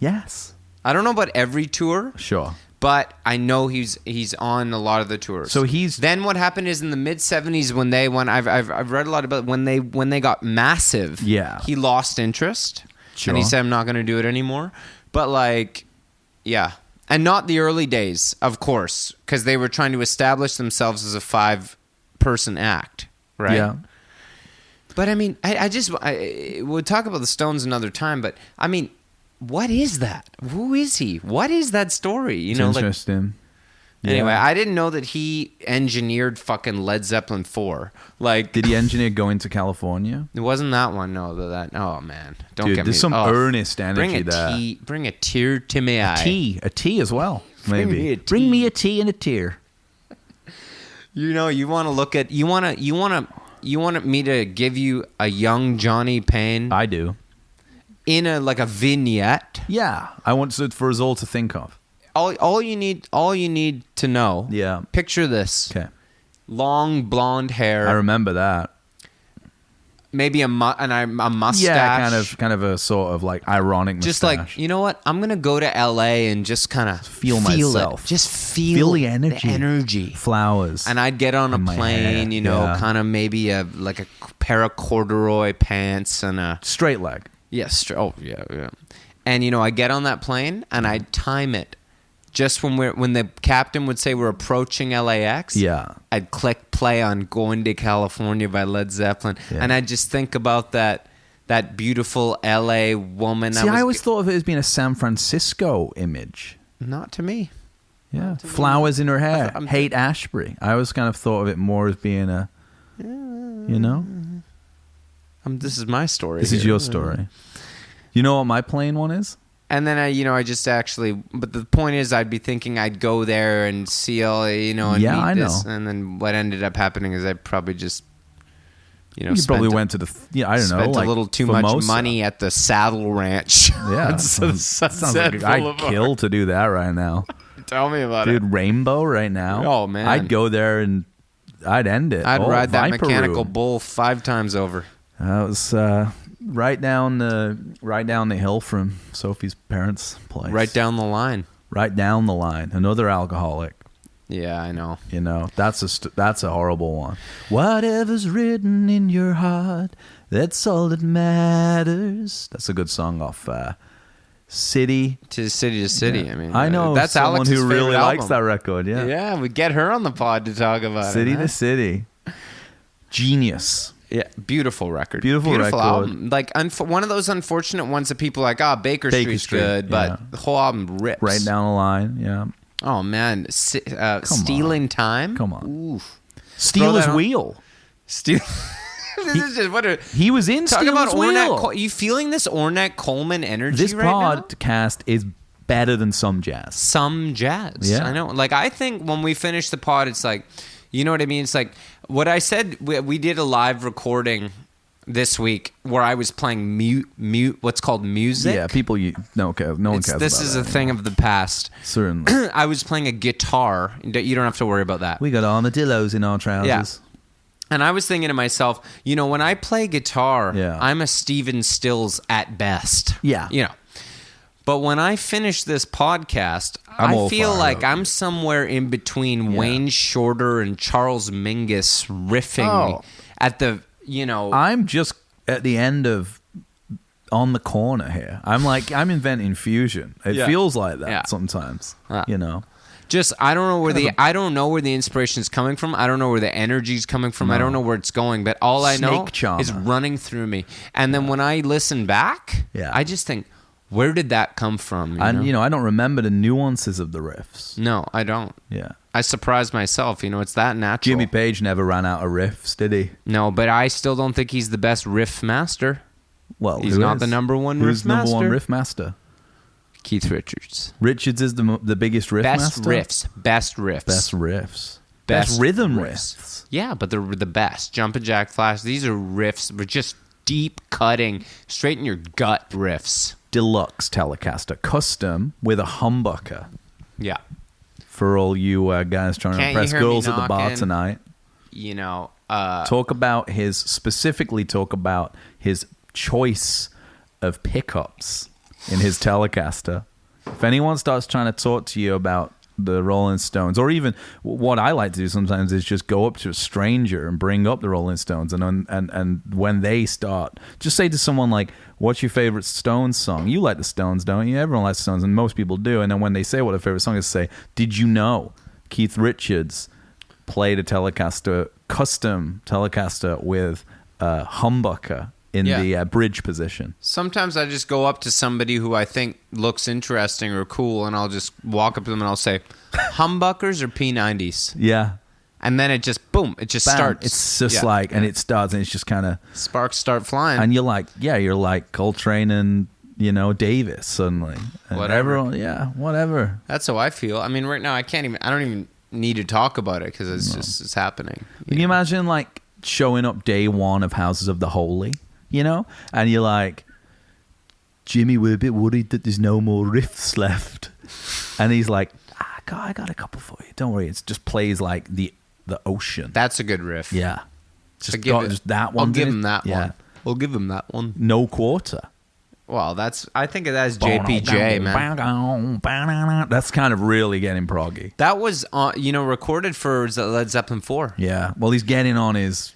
A: Yes.
B: I don't know about every tour,
A: Sure.
B: but I know he's on a lot of the tours.
A: So he's...
B: Then what happened is in the mid-'70s when I've read a lot about when they got massive.
A: Yeah.
B: He lost interest.
A: Sure.
B: And he said, I'm not going to do it anymore. But like, yeah. And not the early days, of course, because they were trying to establish themselves as a 5-person act, right?
A: Yeah.
B: But I mean, we'll talk about the Stones another time, but I mean, what is that? Who is he? What is that story?
A: It's interesting.
B: Anyway,
A: Yeah.
B: I didn't know that he engineered fucking Led Zeppelin IV. Like,
A: Did he engineer Going to California?
B: it wasn't that one. No, oh man, don't
A: Dude,
B: get me.
A: there's some earnest energy there.
B: Bring a tear to my eye.
A: A tea as well,
B: Bring
A: maybe.
B: me a
A: Bring me a tea and a tear.
B: You want to look at you want me to give you a young Johnny Payne.
A: I do.
B: in a vignette.
A: Yeah, I want it for us all to think of.
B: All you need to know.
A: Yeah.
B: Picture this.
A: Okay.
B: Long blonde hair.
A: I remember that.
B: Maybe a mustache.
A: Yeah, kind of a sort of like ironic mustache.
B: Just like, you know what? I'm gonna go to LA and just kind of
A: feel myself.
B: Just feel
A: the energy. Flowers.
B: And I'd get on a plane, kind of maybe a pair of corduroy pants and a
A: straight leg.
B: Yes. Oh yeah. And I get on that plane and I'd time it. Just when the captain would say we're approaching LAX,
A: yeah,
B: I'd click play on "Going to California" by Led Zeppelin, and I'd just think about that beautiful LA woman.
A: See, I always thought of it as being a San Francisco image.
B: Not to me.
A: Yeah, flowers in her hair. Hate Ashbury. I always kind of thought of it more as being a,
B: This is my story.
A: This is your story. You know what my plain one is?
B: And then I just actually, but the point is, I'd be thinking I'd go there and see all, and meet this. And then what ended up happening is I probably just,
A: you probably went to
B: spent a little too much money at the Saddle Ranch.
A: Yeah, sounds like I'd kill to do that right now.
B: Tell me about it,
A: dude. Rainbow right now.
B: Oh man,
A: I'd go there and I'd end it.
B: I'd ride that mechanical bull 5 times over.
A: That was. Right down the hill from Sophie's parents' place.
B: Right down the line.
A: Right down the line. Another alcoholic.
B: Yeah, I know.
A: That's a horrible one. Whatever's written in your heart, that's all that matters. That's a good song off City
B: to City.
A: Yeah.
B: I mean,
A: I know
B: that's
A: someone
B: Alex's
A: who really
B: favorite
A: likes
B: album.
A: that record. Yeah,
B: yeah, we get her on the pod to talk about
A: City
B: it.
A: to City. Genius.
B: Yeah, beautiful record.
A: Beautiful record.
B: Album. Like one of those unfortunate ones that people are like, Baker Street's good, but the whole album rips.
A: Right down the line, yeah.
B: Oh man, Stealing Time.
A: Come on.
B: Oof.
A: Stealer's Wheel.
B: This is just
A: he was in Stealer's Wheel.
B: You feeling this Ornette Coleman energy
A: this
B: right now?
A: This podcast is better than some jazz.
B: Some jazz.
A: Yeah.
B: I know. Like I think when we finish the pod, it's like, you know what I mean? It's like what I said. We did a live recording this week where I was playing mute what's called music.
A: Yeah, no one cares about
B: this is a thing of the past.
A: Certainly.
B: I was playing a guitar. You don't have to worry about that.
A: We got armadillos in our trousers.
B: Yeah. And I was thinking to myself, when I play guitar, I'm a Stephen Stills at best.
A: Yeah.
B: But when I finish this podcast, I feel like I'm somewhere in between Wayne Shorter and Charles Mingus riffing at the,
A: I'm just at the end of On the Corner here. I'm inventing fusion. It feels like that sometimes,
B: Just I don't know where the inspiration is coming from. I don't know where the energy is coming from. I don't know where it's going. But all I know is running through me. And then when I listen back, I just think, where did that come from?
A: I don't remember the nuances of the riffs.
B: No, I don't.
A: Yeah.
B: I surprised myself. It's that natural.
A: Jimmy Page never ran out of riffs, did he?
B: No, but I still don't think he's the best riff master.
A: Well,
B: he's not the number one riff master.
A: Who's number one riff master?
B: Keith Richards.
A: Richards is the biggest riff master?
B: Best riffs.
A: Best rhythm riffs.
B: Yeah, but they're the best. Jumpin' Jack Flash. These are riffs. But just deep cutting, straight in your gut riffs.
A: Deluxe Telecaster, custom with a humbucker.
B: Yeah.
A: For all you guys trying to impress girls at the bar tonight. Talk about his choice of pickups in his Telecaster. If anyone starts trying to talk to you about the Rolling Stones, or even what I like to do sometimes is just go up to a stranger and bring up the Rolling Stones, and when they start, just say to someone like, what's your favorite Stones song? You like the Stones, don't you? Everyone likes the Stones, and most people do. And then when they say what their favorite song is, say, did you know Keith Richards played a Telecaster, custom Telecaster with a humbucker in the bridge position?
B: Sometimes I just go up to somebody who I think looks interesting or cool, and I'll just walk up to them and I'll say, humbuckers or P90s?
A: Yeah.
B: And then it just, boom, it just starts.
A: It's just and it starts, and it's just kind of...
B: Sparks start flying.
A: And you're like Coltrane and, Davis suddenly. And
B: whatever.
A: Whatever.
B: That's how I feel. I mean, right now, I don't even need to talk about it because it's happening.
A: Can you imagine, showing up day one of Houses of the Holy, and you're like, Jimmy, we're a bit worried that there's no more riffs left. And he's like, I got a couple for you. Don't worry. It just plays like the ocean.
B: That's a good riff.
A: Yeah. Just that one.
B: I'll give him that one. We'll give him that one.
A: No quarter.
B: Well, I think of that as JPJ, man.
A: That's kind of really getting proggy.
B: That was, recorded for Led Zeppelin IV.
A: Yeah. Well, he's getting on his...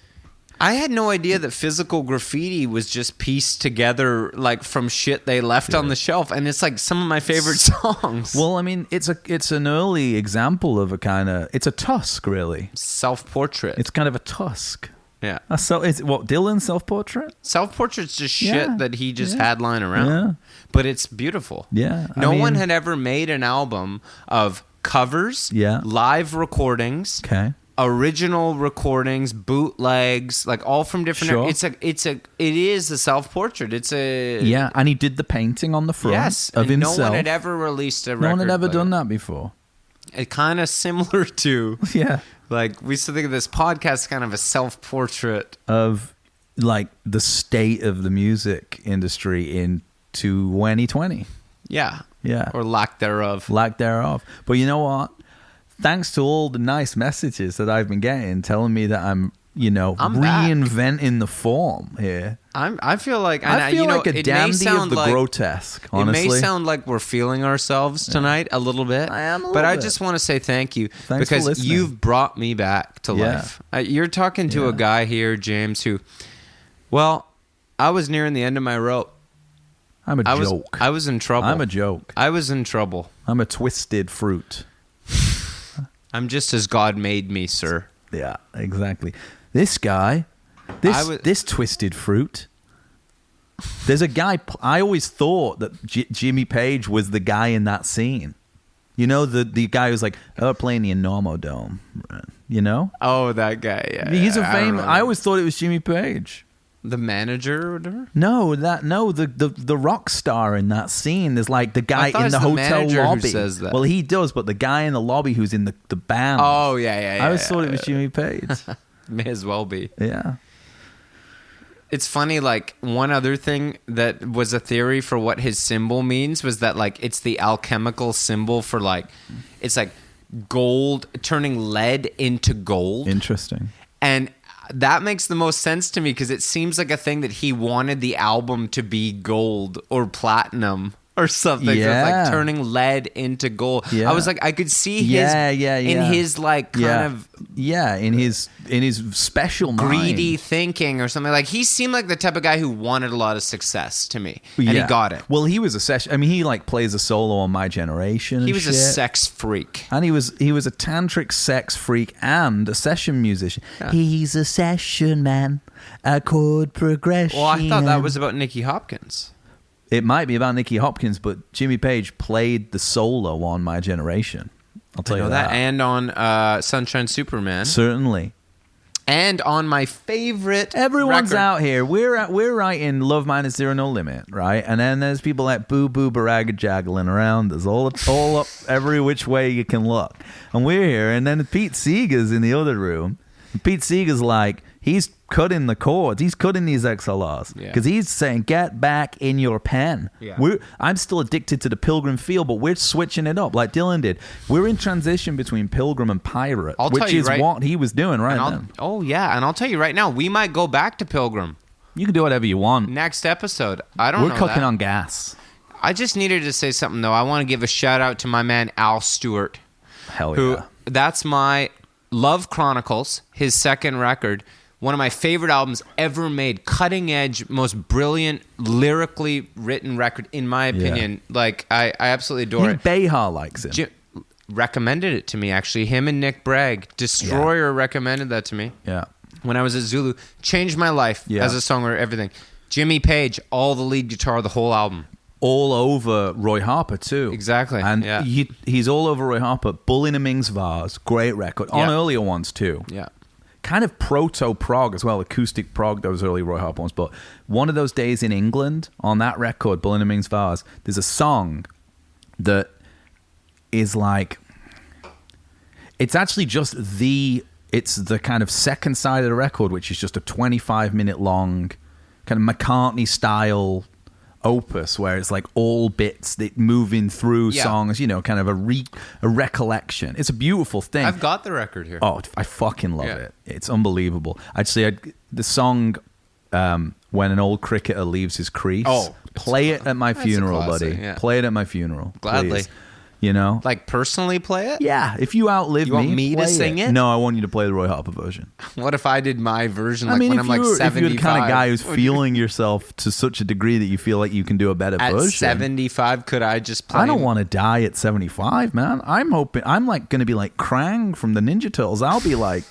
B: I had no idea that Physical Graffiti was just pieced together like from shit they left on the shelf, and it's like some of my favorite songs.
A: Well, I mean, it's an early example of it's a tusk, really.
B: Self-portrait.
A: It's kind of a tusk.
B: Yeah.
A: So it's what, Dylan's self-portrait?
B: Self-portrait's just shit that he just had lying around.
A: Yeah.
B: But it's beautiful.
A: Yeah.
B: No one had ever made an album of covers, live recordings, original recordings, bootlegs, like all from different.
A: Sure.
B: It is a self-portrait. It's a
A: and he did the painting on the front.
B: Yes,
A: of himself.
B: No one had ever released a record.
A: No one had ever done that before.
B: It kind of similar to like we used to think of this podcast kind of a self-portrait
A: of like the state of the music industry in 2020.
B: Yeah, or lack thereof.
A: But you know what? Thanks to all the nice messages that I've been getting telling me that I'm reinventing the form here.
B: I feel like
A: I feel like a dandy of the grotesque, honestly.
B: It may sound like we're feeling ourselves tonight a little bit.
A: I am a little
B: bit.
A: I
B: just want to say thank you.
A: Thanks for
B: because
A: listening.
B: You've brought me back to life. You're talking to a guy here, James, who, well, I was nearing the end of my rope.
A: I'm a joke.
B: I was in trouble.
A: I'm a joke.
B: I was in trouble.
A: I'm a twisted fruit.
B: I'm just as God made me, sir.
A: Yeah, exactly. This guy, this twisted fruit. There's a guy. I always thought that Jimmy Page was the guy in that scene. You know, the guy who's like, playing the Enormo Dome. You know?
B: Oh, that guy. Yeah,
A: he's a famous. I always thought it was Jimmy Page.
B: The manager or whatever?
A: No, the rock star in that scene. There's like the guy in the hotel lobby.
B: Who says that.
A: Well, he does, but the guy in the lobby who's in the band.
B: Oh, yeah.
A: I always thought it was Jimmy Page.
B: May as well be.
A: Yeah.
B: It's funny, like, one other thing that was a theory for what his symbol means was that, like, it's the alchemical symbol for, like, it's like gold, turning lead into gold.
A: Interesting.
B: And that makes the most sense to me because it seems like a thing that he wanted the album to be gold or platinum or something.
A: Yeah.
B: So it's like turning lead into gold.
A: Yeah.
B: I was like, I could see in his like kind of
A: in his special
B: greedy
A: mind.
B: thinking or something. Like he seemed like the type of guy who wanted a lot of success to me, and he got it.
A: Well, he was a session. I mean, he like plays a solo on My Generation. And
B: he was a sex freak,
A: and he was a tantric sex freak and a session musician. Yeah. He's a session man, a chord progression.
B: Well, I thought that was about Nicky Hopkins.
A: It might be about Nicky Hopkins, but Jimmy Page played the solo on My Generation. I'll tell you that.
B: And on Sunshine Superman.
A: Certainly.
B: And on my favorite
A: Everyone's
B: record.
A: out here. We're writing Love Minus Zero No Limit, right? And then there's people like Boo Boo Baraga jaggling around. There's all up every which way you can look. And we're here. And then Pete Seeger's in the other room. And Pete Seeger's like, he's cutting the chords. He's cutting these XLRs because he's saying, "Get back in your pen." Yeah. I'm still addicted to the Pilgrim feel, but we're switching it up like Dylan did. We're in transition between Pilgrim and Pirate, which is what he was doing now.
B: Oh yeah, and I'll tell you right now, we might go back to Pilgrim.
A: You can do whatever you want.
B: Next episode, I don't know.
A: We're cooking on gas.
B: I just needed to say something though. I want to give a shout out to my man Al Stewart.
A: Hell yeah.
B: That's my Love Chronicles, his second record. One of my favorite albums ever made. Cutting edge, most brilliant, lyrically written record, in my opinion. Yeah. Like, I absolutely adore it.
A: Behar likes him.
B: Recommended it to me, actually. Him and Nick Bragg. Destroyer recommended that to me.
A: Yeah.
B: When I was at Zulu. Changed my life as a songwriter, everything. Jimmy Page, all the lead guitar, the whole album.
A: All over Roy Harper, too.
B: Exactly.
A: And he's all over Roy Harper. Bull in a Ming's Vase, great record. On earlier ones, too.
B: Yeah.
A: Kind of proto-prog as well, acoustic prog, those early Roy Harper ones. But one of those days in England, on that record, Bull in a Ming's Vase, there's a song that is like, it's actually just it's the kind of second side of the record, which is just a 25-minute long kind of McCartney-style opus where it's like all bits that moving through songs, you know, kind of a recollection. It's a beautiful thing.
B: I've got the record here.
A: Oh, I fucking love it. It's unbelievable. The song When an Old Cricketer Leaves His Crease.
B: Oh,
A: play it at my funeral,
B: classic,
A: buddy.
B: yeah.
A: Play it at my funeral.
B: Gladly.
A: Please. You know?
B: Like, personally play it?
A: Yeah, if you outlive
B: You want me to
A: play
B: sing it?
A: No, I want you to play the Roy Harper version.
B: What if I did my version like
A: I mean,
B: when
A: if
B: I'm like
A: you're
B: 75?
A: the kind of guy who's feeling yourself to such a degree that you feel like you can do a better
B: At
A: version.
B: 75, could I just play?
A: I don't want to die at 75, man. I'm hoping I'm like going to be like Krang from the Ninja Turtles. I'll be like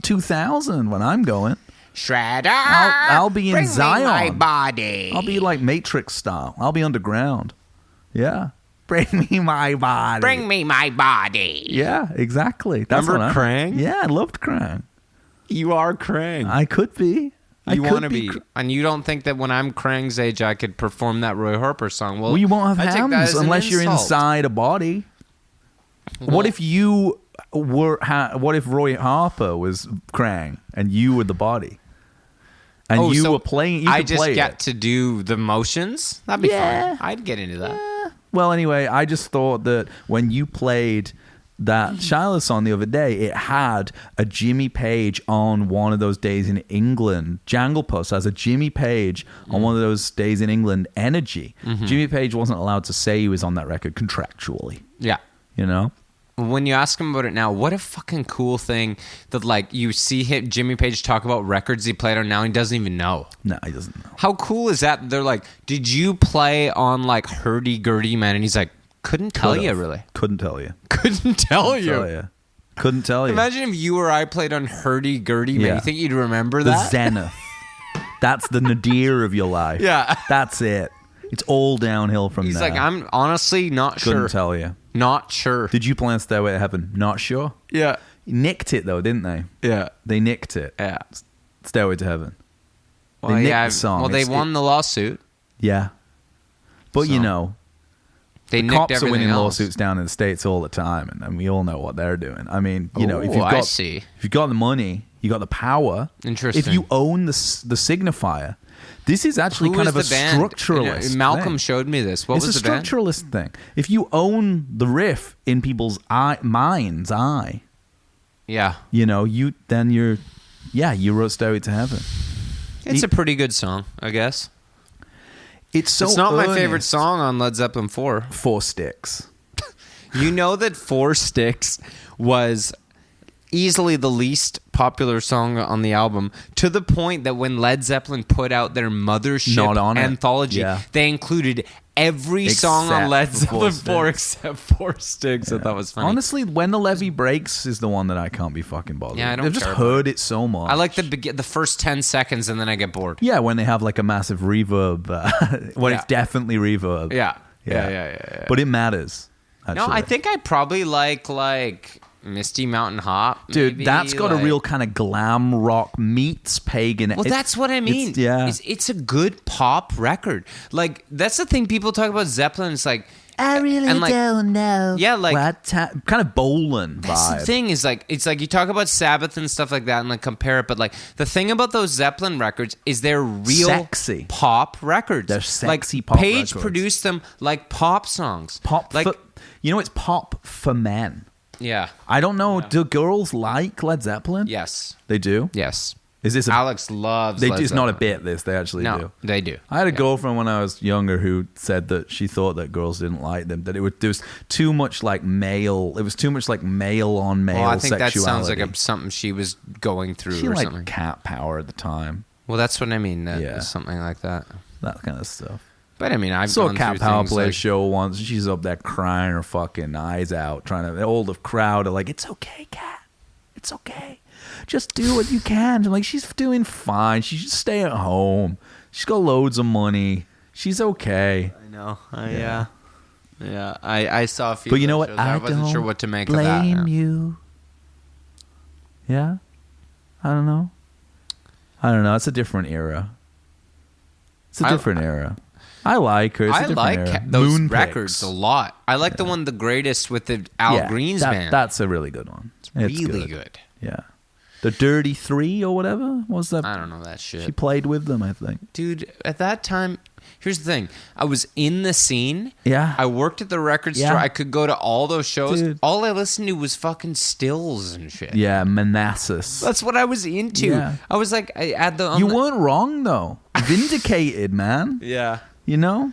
A: 2,000 when I'm going.
B: Shredder!
A: I'll be in
B: bring
A: Zion.
B: Me my body.
A: I'll be like Matrix style. I'll be underground. Yeah. Bring me my body.
B: Bring me my body.
A: Yeah, exactly. That's
B: Remember
A: what
B: Krang?
A: Yeah, I loved Krang.
B: You are Krang.
A: I could be.
B: You want to be. And you don't think that when I'm Krang's age, I could perform that Roy Harper song?
A: Well, you won't have
B: I take that
A: hands
B: as an
A: unless you're
B: insult.
A: inside a body.
B: Well,
A: What if you were? What if Roy Harper was Krang and you were the body? And you
B: so
A: were playing. You
B: I
A: could
B: just
A: play
B: get
A: it.
B: to do the motions? That'd be
A: Yeah.
B: fun. I'd get into that.
A: Well, anyway, I just thought that when you played that Shiloh song the other day, it had a Jimmy Page on one of those days in England. Jangle Puss has a Jimmy Page on one of those days in England energy. Jimmy Page wasn't allowed to say he was on that record contractually,
B: Yeah.
A: you know?
B: When you ask him about it now, what a fucking cool thing that, like, you see Jimmy Page talk about records he played on now and he doesn't even know.
A: No, he doesn't know.
B: How cool is that? They're like, did you play on, like, Hurdy-Gurdy, man? And he's like, couldn't tell you, really.
A: Couldn't tell you.
B: Couldn't tell you.
A: Couldn't tell you.
B: Imagine if you or I played on Hurdy-Gurdy, man.
A: Yeah.
B: You think you'd remember
A: The
B: that?
A: zenith. That's the nadir of your life.
B: Yeah.
A: That's it. It's all downhill from
B: He's
A: there.
B: like, I'm honestly not
A: Couldn't
B: sure.
A: tell you.
B: Not sure.
A: Did you play on Stairway to Heaven? Not sure.
B: Yeah.
A: Nicked it though, didn't they?
B: Yeah.
A: They nicked it.
B: Yeah.
A: Stairway to Heaven.
B: Well,
A: They nicked
B: yeah.
A: the song.
B: Well, they
A: It's-
B: won the lawsuit.
A: Yeah. But
B: So,
A: you know,
B: They nicked
A: cops are
B: everything
A: winning
B: else.
A: lawsuits down in the States all the time, and we all know what they're doing. I mean, you know, if
B: Ooh,
A: you've
B: I
A: got
B: see.
A: if you've got the money, you got the power.
B: Interesting.
A: If you own the signifier, this is actually
B: Who
A: kind
B: was
A: of a
B: the band?
A: structuralist.
B: Malcolm
A: thing.
B: showed me this. What
A: It's
B: was
A: a
B: the band?
A: structuralist thing. If you own the riff in people's mind's eye,
B: Yeah.
A: you know, you wrote Stairway to Heaven.
B: It's a pretty good song, I guess.
A: It's so
B: it's not my favorite
A: earnest.
B: song on Led Zeppelin 4.
A: 4 Sticks.
B: You know that Four Sticks was easily the least popular song on the album, to the point that when Led Zeppelin put out their Mothership
A: Not on it.
B: anthology,
A: Yeah.
B: they included every song on
A: Except
B: Led
A: for
B: Zeppelin 4
A: Four
B: except Four Sticks. I thought was funny.
A: Honestly, When the Levee Breaks is the one that I can't be fucking bothered.
B: Yeah, I don't
A: I've just
B: care about
A: heard it so much.
B: I like the first 10 seconds and then I get bored.
A: Yeah, when they have like a massive reverb. When it's
B: Yeah.
A: definitely reverb.
B: Yeah.
A: Yeah. But it matters. Actually.
B: No, I think I probably like Misty Mountain Hop.
A: Dude,
B: maybe,
A: that's got
B: like-
A: a real kind of glam rock meets pagan.
B: Well, that's what I mean. It's a good pop record. Like, that's the thing people talk about Zeppelin. It's like,
A: I really
B: and like,
A: don't know.
B: Yeah, like-
A: kind of bowling
B: that's
A: vibe.
B: the thing is like, it's like you talk about Sabbath and stuff like that and like compare it, but like the thing about those Zeppelin records is they're real
A: Sexy.
B: pop records.
A: They're sexy
B: like,
A: pop
B: Page
A: records.
B: produced them like pop songs.
A: Pop,
B: like,
A: it's pop for men.
B: yeah.
A: I don't know. Do girls like Led Zeppelin?
B: Yes.
A: They do?
B: Yes.
A: Is this
B: Alex loves Led
A: it's not a
B: Zeppelin.
A: bit, this. They actually
B: No,
A: do.
B: they do.
A: I had a girlfriend when I was younger who said that she thought that girls didn't like them, that there was too much like male. It was too much like male on male
B: Well, I think
A: sexuality.
B: that sounds like something she was going through
A: She
B: or
A: liked
B: something.
A: cat power at the time.
B: Well, that's what I mean. That
A: Yeah.
B: was something like that.
A: That kind of stuff.
B: But I mean, I've
A: Saw a
B: gone
A: Cat
B: through
A: Power
B: things
A: play a
B: like,
A: show once, and she's up there crying her fucking eyes out, trying to. All the crowd are like, "It's okay, Cat. It's okay. Just do what you can." I'm like, she's doing fine. She should stay at home. She's got loads of money. She's okay.
B: I know. Yeah. I saw a few.
A: But you
B: of
A: know
B: those
A: what?
B: shows. I wasn't
A: don't
B: sure what to make of that.
A: blame you. Yeah, I don't know. It's a different era. It's a different era. I like her. It's a
B: I
A: different
B: like
A: era.
B: those
A: Moon
B: records
A: Picks.
B: a lot. I like the one, The Greatest, with the Al Green's band.
A: That's a really good one.
B: It's really good.
A: Yeah. The Dirty Three or whatever. What was that?
B: I don't know that shit.
A: She played with them, I think.
B: Dude, at that time, here's the thing. I was in the scene.
A: Yeah.
B: I worked at the record store. I could go to all those shows.
A: Dude.
B: All I listened to was fucking Stills and shit.
A: Yeah, Manassas.
B: That's what I was into.
A: Yeah.
B: I was like,
A: You weren't wrong, though. Vindicated, man.
B: Yeah.
A: You know?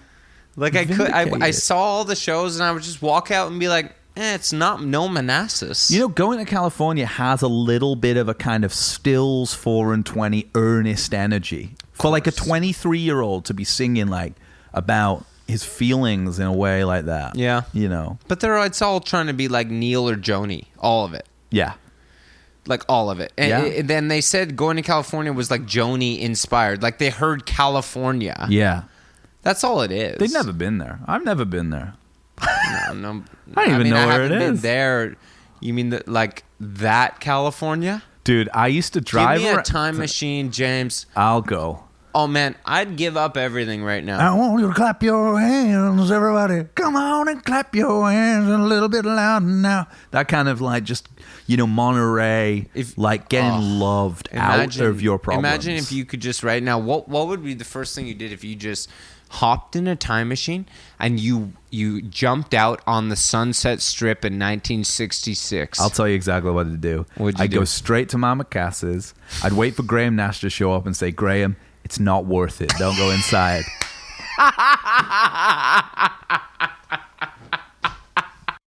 B: Like I
A: Vindicated.
B: saw all the shows and I would just walk out and be like, it's not no Manassas.
A: You know, going to California has a little bit of a kind of Stills 4 and 20 earnest energy. For like a 23-year-old to be singing like about his feelings in a way like that.
B: Yeah.
A: You know?
B: But it's all trying to be like Neil or Joni. All of it.
A: Yeah.
B: Like all of it. And then they said going to California was like Joni inspired. Like they heard California.
A: Yeah.
B: That's all it is.
A: They've never been there. I've never been there.
B: No,
A: I don't even know where it
B: haven't been
A: is.
B: there. You mean like that California?
A: Dude, I used to drive
B: Give me a
A: around-
B: time machine, James.
A: I'll go.
B: Oh man, I'd give up everything right now.
A: I want you to clap your hands, everybody. Come on and clap your hands a little bit louder now. That kind of like just, Monterey, like getting loved out of your problems.
B: Imagine if you could just right now, what would be the first thing you did if you just hopped in a time machine and you jumped out on the Sunset Strip in 1966?
A: I'll tell you exactly what to do. I'd go straight to Mama Cass's. I'd wait for Graham Nash to show up and say, Graham, it's not worth it. Don't go inside.